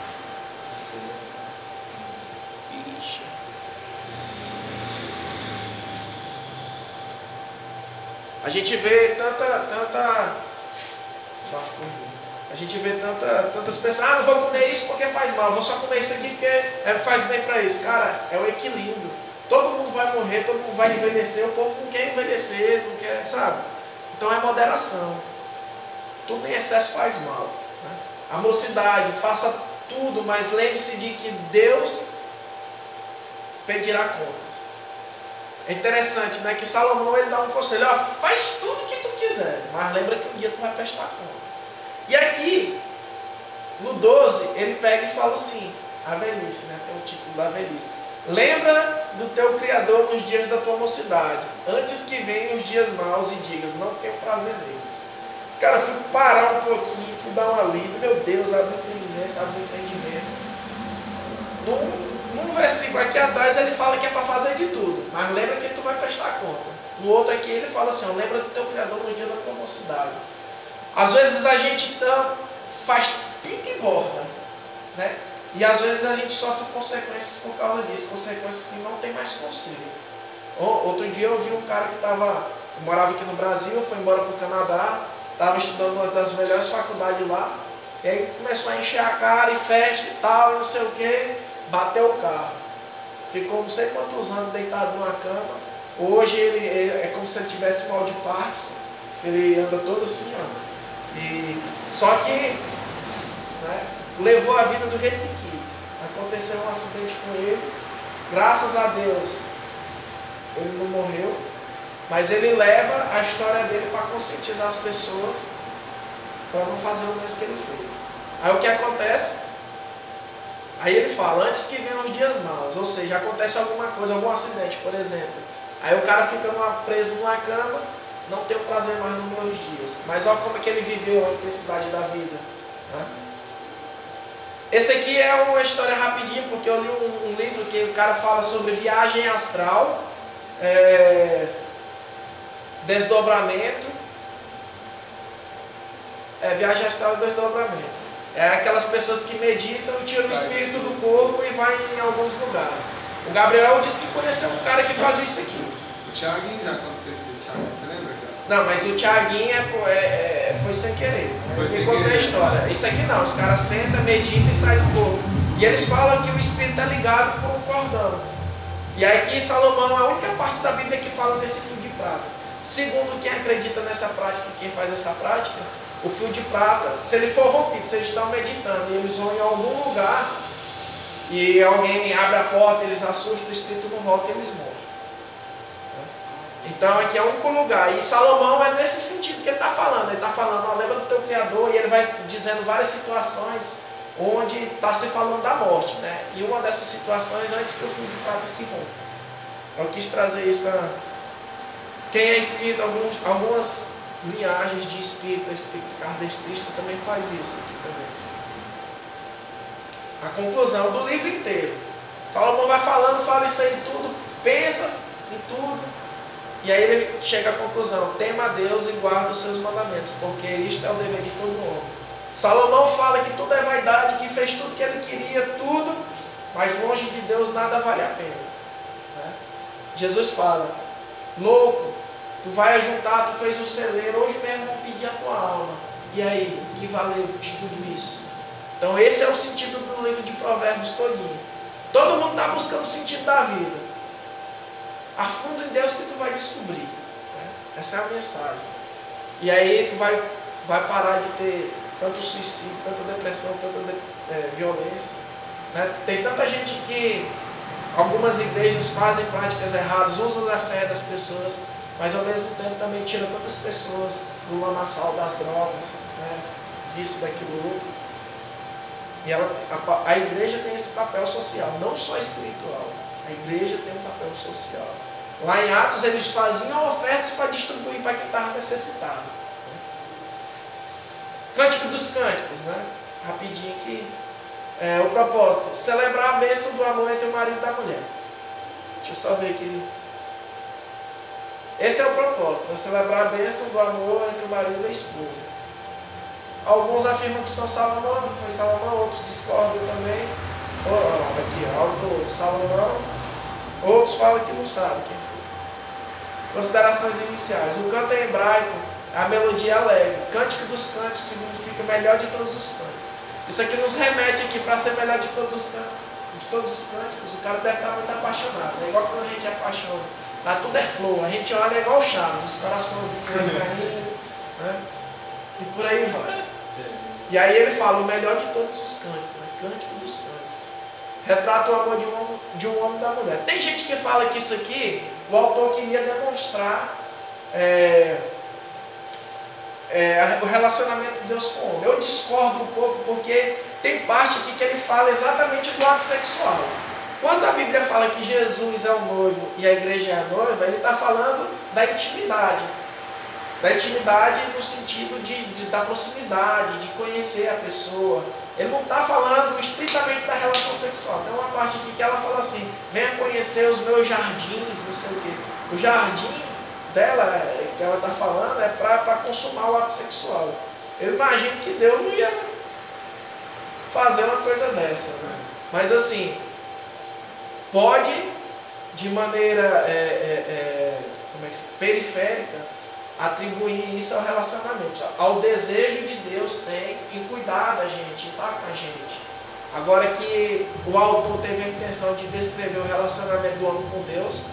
A gente vê tantas pessoas, não vou comer isso porque faz mal, vou só comer isso aqui porque faz bem para isso. Cara, é o equilíbrio. Todo mundo vai morrer, todo mundo vai envelhecer, o povo não quer envelhecer, não quer, sabe? Então é moderação. Tudo em excesso faz mal. Né? A mocidade, faça tudo, mas lembre-se de que Deus pedirá contas. É interessante, né, que Salomão ele dá um conselho, ó, faz tudo que tu quiser, mas lembra que um dia tu vai prestar conta. E aqui, no 12, ele pega e fala assim, a velhice, né, tem o título da velhice. Lembra do teu Criador nos dias da tua mocidade, antes que venham os dias maus e digas, não tenho prazer neles. Cara, fui parar um pouquinho, fui dar uma lida, meu Deus, abre o entendimento. Num versículo aqui atrás ele fala que é para fazer de tudo, mas lembra que tu vai prestar conta. No outro aqui ele fala assim, lembra do teu Criador no dia da tua mocidade. Às vezes a gente faz pinta e borda, né? E às vezes a gente sofre consequências por causa disso, consequências que não tem mais conselho. Outro dia eu vi um cara que morava aqui no Brasil, foi embora para o Canadá, estava estudando uma das melhores faculdades lá, e aí começou a encher a cara e festa e tal, não sei o que. Bateu o carro, ficou não sei quantos anos deitado numa cama. Hoje ele é como se ele tivesse mal de Parkinson, ele anda todo assim, ó. Só que, né, levou a vida do jeito que quis. Aconteceu um acidente com ele, graças a Deus ele não morreu, mas ele leva a história dele para conscientizar as pessoas para não fazer o mesmo que ele fez. Aí o que acontece? Aí ele fala, antes que venham os dias maus, ou seja, acontece alguma coisa, algum acidente, por exemplo. Aí o cara fica preso numa cama, não tem o prazer mais nos meus dias. Mas olha como é que ele viveu a intensidade da vida. Né? Esse aqui é uma história rapidinho, porque eu li um livro que o cara fala sobre viagem astral, desdobramento. Viagem astral e desdobramento. É aquelas pessoas que meditam e tiram o espírito do corpo e vai em alguns lugares. O Gabriel disse que conheceu um cara que fazia isso aqui. O Thiaguinho já aconteceu isso, Thiaguinho, você lembra, cara? Não, mas o Thiaguinho foi sem querer. Ele conta a história. Isso aqui não, os caras sentam, meditam e saem do corpo. E eles falam que o espírito é ligado por um cordão. E aqui Salomão é a única parte da Bíblia que fala desse fio de prata. Segundo quem acredita nessa prática, quem faz essa prática, o fio de prata, se ele for rompido, se eles estão meditando e eles vão em algum lugar e alguém abre a porta, eles assustam, o espírito não volta e eles morrem. Então aqui é o único lugar. E Salomão é nesse sentido que ele está falando. Ele está falando, lembra do teu Criador, e ele vai dizendo várias situações onde está se falando da morte, né? E uma dessas situações antes que o fio de prata se rompa. Eu quis trazer isso. Quem é espírita, algumas linhagens de espírito kardecista também faz isso aqui também. A conclusão do livro inteiro. Salomão vai falando, fala isso aí tudo, pensa em tudo, e aí ele chega à conclusão, tema a Deus e guarda os seus mandamentos, porque isto é o dever de todo homem. Salomão fala que tudo é vaidade, que fez tudo que ele queria, tudo, mas longe de Deus nada vale a pena. Né? Jesus fala, louco, tu vai juntar, tu fez o celeiro, hoje mesmo vão pedir a tua alma. E aí, o que valeu de tudo isso? Então esse é o sentido do livro de Provérbios todinho. Todo mundo está buscando o sentido da vida. A fundo em Deus que tu vai descobrir. Né? Essa é a mensagem. E aí tu vai parar de ter tanto suicídio, tanta depressão, tanta violência. Né? Tem tanta gente que algumas igrejas fazem práticas erradas, usam a fé das pessoas, mas ao mesmo tempo também tira tantas pessoas do lamaçal das drogas, né? Disso, daquilo outro. E a igreja tem esse papel social, não só espiritual. A igreja tem um papel social. Lá em Atos eles faziam ofertas para distribuir para quem estava necessitado. Cântico dos Cânticos, né? Rapidinho aqui. O propósito, celebrar a bênção do amor entre o marido e a mulher. Deixa eu só ver aqui. Esse é o propósito, né? Celebrar a bênção do amor entre o marido e a esposa. Alguns afirmam que são Salomão, que foi Salomão, outros discordam também. Aqui, autor Salomão. Outros falam que não sabem quem foi. Considerações iniciais. O canto é hebraico, a melodia alegre. Cântico dos Cânticos significa melhor de todos os cânticos. Isso aqui nos remete aqui para ser melhor de todos os cânticos, o cara deve estar muito apaixonado. É igual quando a gente é apaixonado. Lá tudo é flor, a gente olha igual Chaves, os coraçãozinhos saindo, né? E por aí vai. E aí ele fala o melhor de todos os cânticos, né? Cântico dos Cânticos. Retrata o amor de um homem e da mulher. Tem gente que fala que isso aqui, o autor queria demonstrar o relacionamento de Deus com o homem. Eu discordo um pouco porque tem parte aqui que ele fala exatamente do ato sexual. Quando a Bíblia fala que Jesus é o noivo e a igreja é a noiva, ele está falando da intimidade. Da intimidade no sentido da proximidade, de conhecer a pessoa. Ele não está falando estritamente da relação sexual. Tem uma parte aqui que ela fala assim, venha conhecer os meus jardins, não sei o quê. O jardim dela, que ela está falando, é para consumar o ato sexual. Eu imagino que Deus não ia fazer uma coisa dessa, né? Mas assim, pode, de maneira periférica, atribuir isso ao relacionamento, ao desejo de Deus tem em cuidar da gente, em estar com a gente. Agora que o autor teve a intenção de descrever o relacionamento do homem com Deus,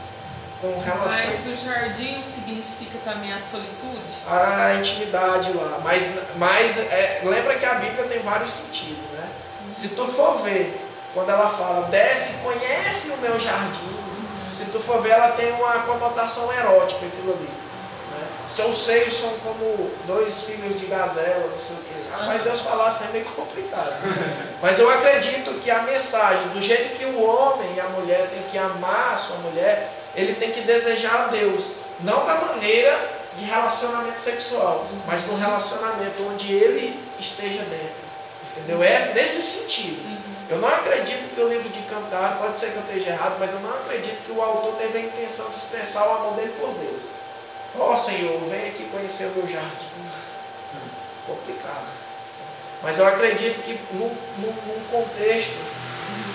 com relações... Mas o jardim significa também a solitude? A intimidade lá. Mas lembra que a Bíblia tem vários sentidos, né? Se tu for ver, quando ela fala, desce e conhece o meu jardim, se tu for ver, ela tem uma conotação erótica, aquilo ali. Né? Seus seios são como dois filhos de gazela, não sei o quê. Rapaz, Deus falar assim é meio complicado. Mas eu acredito que a mensagem, do jeito que o homem e a mulher tem que amar a sua mulher, ele tem que desejar a Deus, não da maneira de relacionamento sexual, mas de um relacionamento onde ele esteja dentro. Entendeu? Nesse sentido. Eu não acredito que o livro de Cantares, pode ser que eu esteja errado, mas eu não acredito que o autor teve a intenção de expressar o amor dele por Deus. Ó Senhor, vem aqui conhecer o meu jardim. Complicado. Mas eu acredito que num contexto,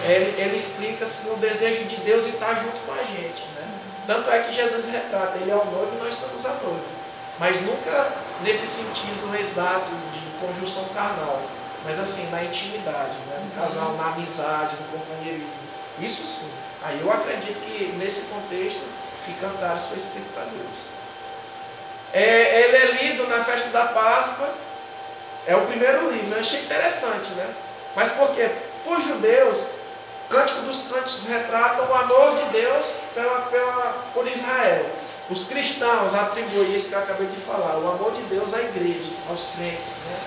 ele explica assim, o desejo de Deus em estar junto com a gente. Né? Tanto é que Jesus retrata, ele é o noivo e nós somos a noiva. Mas nunca nesse sentido exato de conjunção carnal. Mas assim, na intimidade, né? No casal, na amizade, no companheirismo. Isso sim. Aí eu acredito que nesse contexto que Cantares foi escrito para Deus. Ele é lido na festa da Páscoa. É o primeiro livro. Eu achei interessante, né? Mas por quê? Por judeus, Cântico dos Cânticos retrata o amor de Deus por Israel. Os cristãos atribuem isso que eu acabei de falar, o amor de Deus à igreja, aos crentes, né?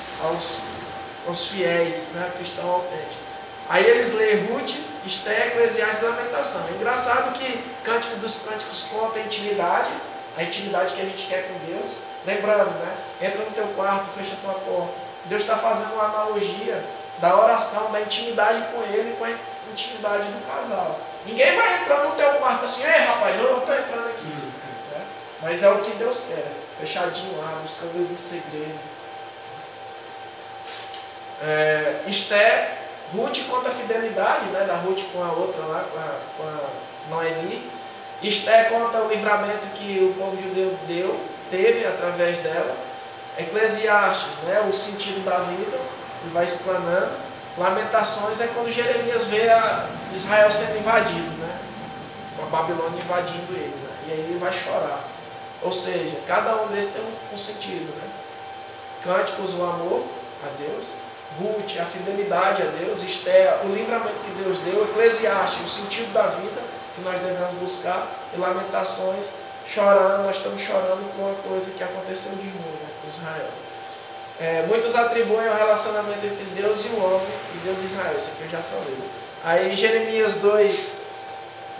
aos fiéis, né? Cristão autêntico. Aí eles leem Ruth, Esther, Eclesiastes e Lamentação. É engraçado que Cântico dos Cânticos conta a intimidade que a gente quer com Deus. Lembrando, né? Entra no teu quarto, fecha a tua porta. Deus está fazendo uma analogia da oração, da intimidade com Ele, com a intimidade do casal. Ninguém vai entrar no teu quarto assim, ei rapaz, eu estou entrando aqui. Né? Mas é o que Deus quer, fechadinho lá, buscando Ele em segredo. Esther, Ruth conta a fidelidade, né, da Ruth com a outra lá, com a Noemi. Esther conta o livramento que o povo judeu teve através dela. Eclesiastes, né, o sentido da vida, e vai explanando. Lamentações é quando Jeremias vê Israel sendo invadido, né, com a Babilônia invadindo ele. Né. e aí ele vai chorar. Ou seja, cada um desses tem um sentido, né? Cânticos, o amor a Deus. Ruth, a fidelidade a Deus. Esther, o livramento que Deus deu. Eclesiastes, o sentido da vida que nós devemos buscar. E Lamentações, chorando, nós estamos chorando por uma coisa que aconteceu de ruim, né, com Israel. Muitos atribuem o relacionamento entre Deus e o homem e Deus e Israel. Isso aqui eu já falei. Aí Jeremias 2,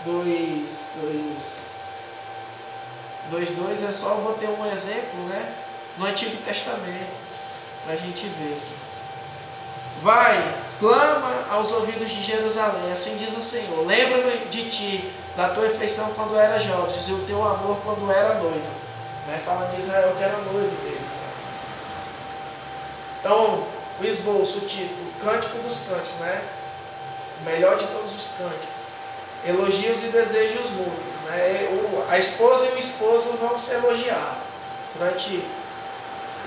2:2 é só eu botei um exemplo, né, no Antigo Testamento, para a gente ver. Vai, clama aos ouvidos de Jerusalém, assim diz o Senhor, lembra-me de ti, da tua afeição quando era jovem, e o teu amor quando era noiva. Né? Falando de Israel que era noivo dele. Então, o esboço, o título, Cântico dos Cânticos, né? O melhor de todos os cânticos. Elogios e desejos mútuos. Né? A esposa e o esposo vão se elogiar durante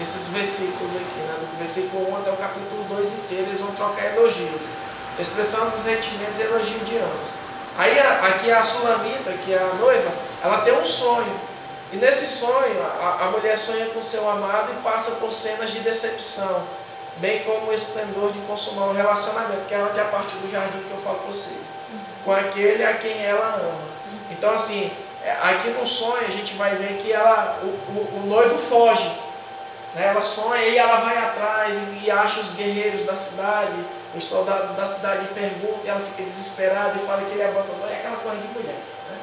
esses versículos aqui, né? Do versículo 1 até o capítulo 2 inteiro, eles vão trocar elogios. Expressão dos sentimentos e elogio de ambos. Aí aqui a Sulamita, que é a noiva, ela tem um sonho. E nesse sonho, a mulher sonha com seu amado e passa por cenas de decepção, bem como o esplendor de consumar um relacionamento, que é onde a parte do jardim que eu falo para vocês, com aquele a quem ela ama. Então assim, aqui no sonho a gente vai ver que o noivo foge. Né? Ela sonha e ela vai atrás e acha os guerreiros da cidade, os soldados da cidade perguntam e ela fica desesperada e fala que ele abandonou. É aquela coisa de mulher. Né?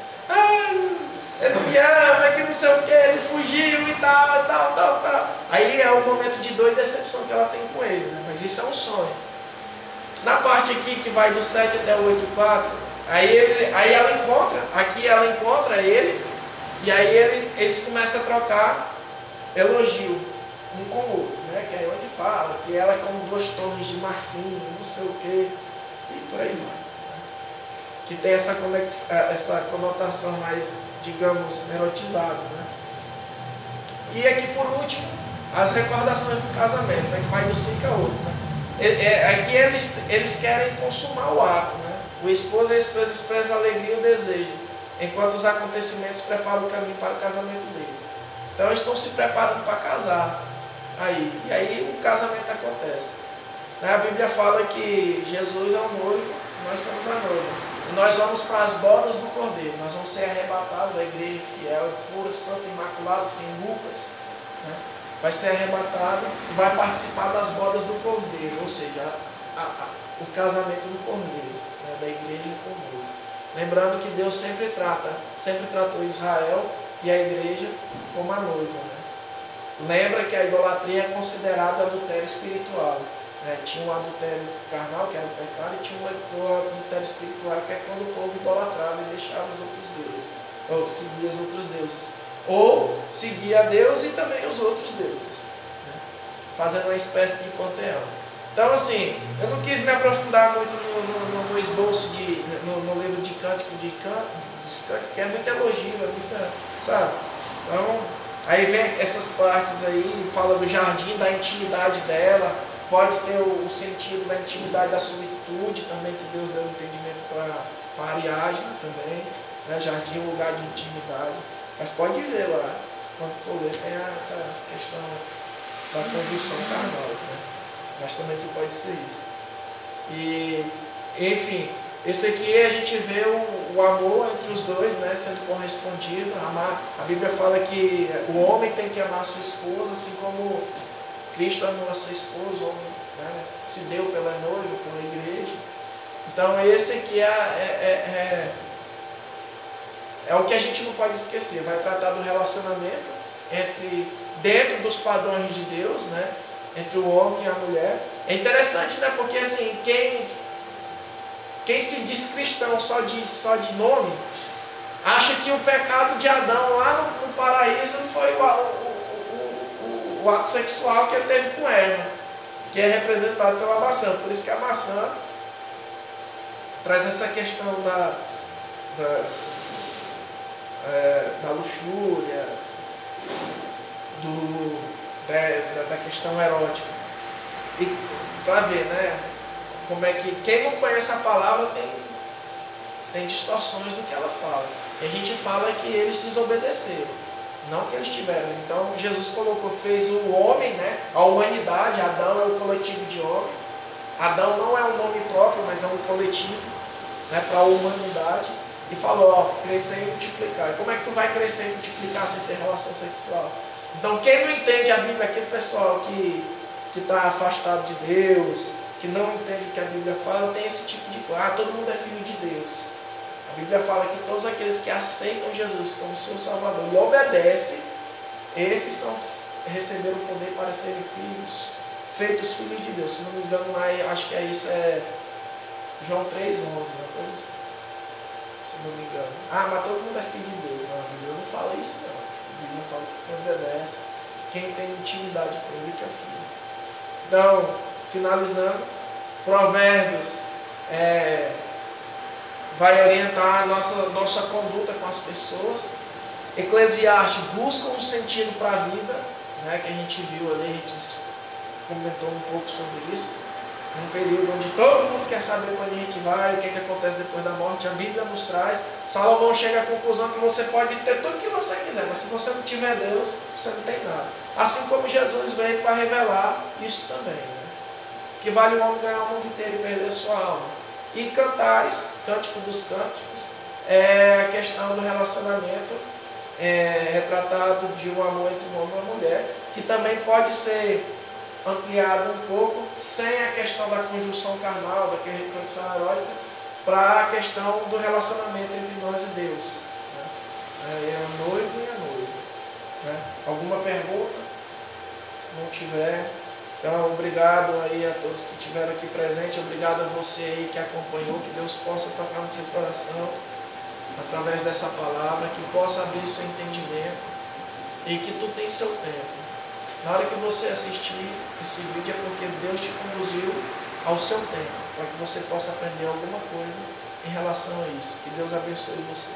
Ele não me ama, é que não sei o que, ele fugiu e tal. Aí é o momento de dor e decepção que ela tem com ele. Né? Mas isso é um sonho. Na parte aqui que vai do 7 até o 8:4, aí ela encontra ele e aí eles começam a trocar elogio um com o outro, né? Que é onde fala que ela é como 2 torres de marfim, não sei o que, e por aí vai. Né? Que tem essa conotação mais, digamos, erotizada. Né? E aqui por último, as recordações do casamento, né? Que vai do 5 a 8. Né? Aqui eles querem consumar o ato. Né? O esposo e a esposa expressam a alegria e o desejo, enquanto os acontecimentos preparam o caminho para o casamento deles. Então eles estão se preparando para casar. E aí o casamento acontece. A Bíblia fala que Jesus é o noivo, nós somos a noiva. E nós vamos para as bodas do Cordeiro. Nós vamos ser arrebatados, a igreja fiel, pura, santa, imaculada, sem rugas. Né? Vai ser arrebatada e vai participar das bodas do Cordeiro. Ou seja, o casamento do Cordeiro, né? Da igreja com o noivo. Lembrando que Deus sempre tratou Israel e a igreja como a noiva. Né? Lembra que a idolatria é considerada adultério espiritual. Né? Tinha um adultério carnal, que era o pecado, e tinha um adultério espiritual, que é quando o povo idolatrava e deixava os outros deuses, ou seguia os outros deuses, ou seguia a Deus e também os outros deuses, né? Fazendo uma espécie de panteão. Então assim, eu não quis me aprofundar muito no esboço, no livro de cântico, dos cânticos, que é muito elogio, é muita, sabe? Então, aí vem essas partes aí, fala do jardim, da intimidade dela, pode ter o sentido da intimidade, da solitude também, que Deus deu entendimento para a Ariadne também, né? Jardim é um lugar de intimidade, mas pode ver lá, quando for ler, tem essa questão da conjunção carnal, né? Mas também que pode ser isso. E, enfim, esse aqui a gente vê o amor entre os dois, né, sendo correspondido. A Bíblia fala que o homem tem que amar a sua esposa, assim como Cristo amou a sua esposa, o homem, né, se deu pela noiva, pela igreja. Então esse aqui é o que a gente não pode esquecer. Vai tratar do relacionamento dentro dos padrões de Deus, né, entre o homem e a mulher. É interessante, né, porque assim, quem se diz cristão só de nome, acha que o pecado de Adão lá no paraíso foi o ato sexual que ele teve com Eva, que é representado pela maçã. Por isso que a maçã traz essa questão da luxúria, da questão erótica. E para ver, né? Como é que quem não conhece a palavra tem distorções do que ela fala. E a gente fala que eles desobedeceram, não que eles tiveram. Então Jesus colocou, fez o homem, né, a humanidade. Adão é o coletivo de homem. Adão não é um nome próprio, mas é um coletivo, né, para a humanidade. E falou, ó, crescer e multiplicar. E como é que tu vai crescer e multiplicar sem ter relação sexual? Então quem não entende a Bíblia, aquele pessoal que está afastado de Deus, que não entende o que a Bíblia fala, tem esse tipo de coisa. Ah, todo mundo é filho de Deus. A Bíblia fala que todos aqueles que aceitam Jesus como seu Salvador e obedecem, esses receberam o poder para serem filhos, feitos filhos de Deus. Se não me engano, lá, acho que isso é João 3,11, uma coisa assim. Se não me engano. Ah, mas todo mundo é filho de Deus. Não, a Bíblia não fala isso não. A Bíblia fala que quem obedece, quem tem intimidade com ele, que é filho. Então, finalizando, Provérbios vai orientar a nossa conduta com as pessoas. Eclesiastes busca um sentido para a vida, né, que a gente viu ali, a gente comentou um pouco sobre isso. Um período onde todo mundo quer saber para onde a gente vai, o que acontece depois da morte. A Bíblia nos traz. Salomão chega à conclusão que você pode ter tudo o que você quiser, mas se você não tiver Deus, você não tem nada. Assim como Jesus veio para revelar isso também, né? Que vale o homem ganhar o mundo inteiro e perder a sua alma. E Cantares, Cântico dos Cânticos, é a questão do relacionamento retratado de um amor entre um homem e uma mulher, que também pode ser ampliado um pouco, sem a questão da conjunção carnal, daquela reprodução erótica, para a questão do relacionamento entre nós e Deus, né? É o noivo e a noiva, né? Alguma pergunta? Se não tiver, então obrigado aí a todos que estiveram aqui presentes, obrigado a você aí que acompanhou, que Deus possa tocar no seu coração através dessa palavra, que possa abrir seu entendimento e que tu tem seu tempo. Na hora que você assistir esse vídeo é porque Deus te conduziu ao seu tempo, para que você possa aprender alguma coisa em relação a isso. Que Deus abençoe você.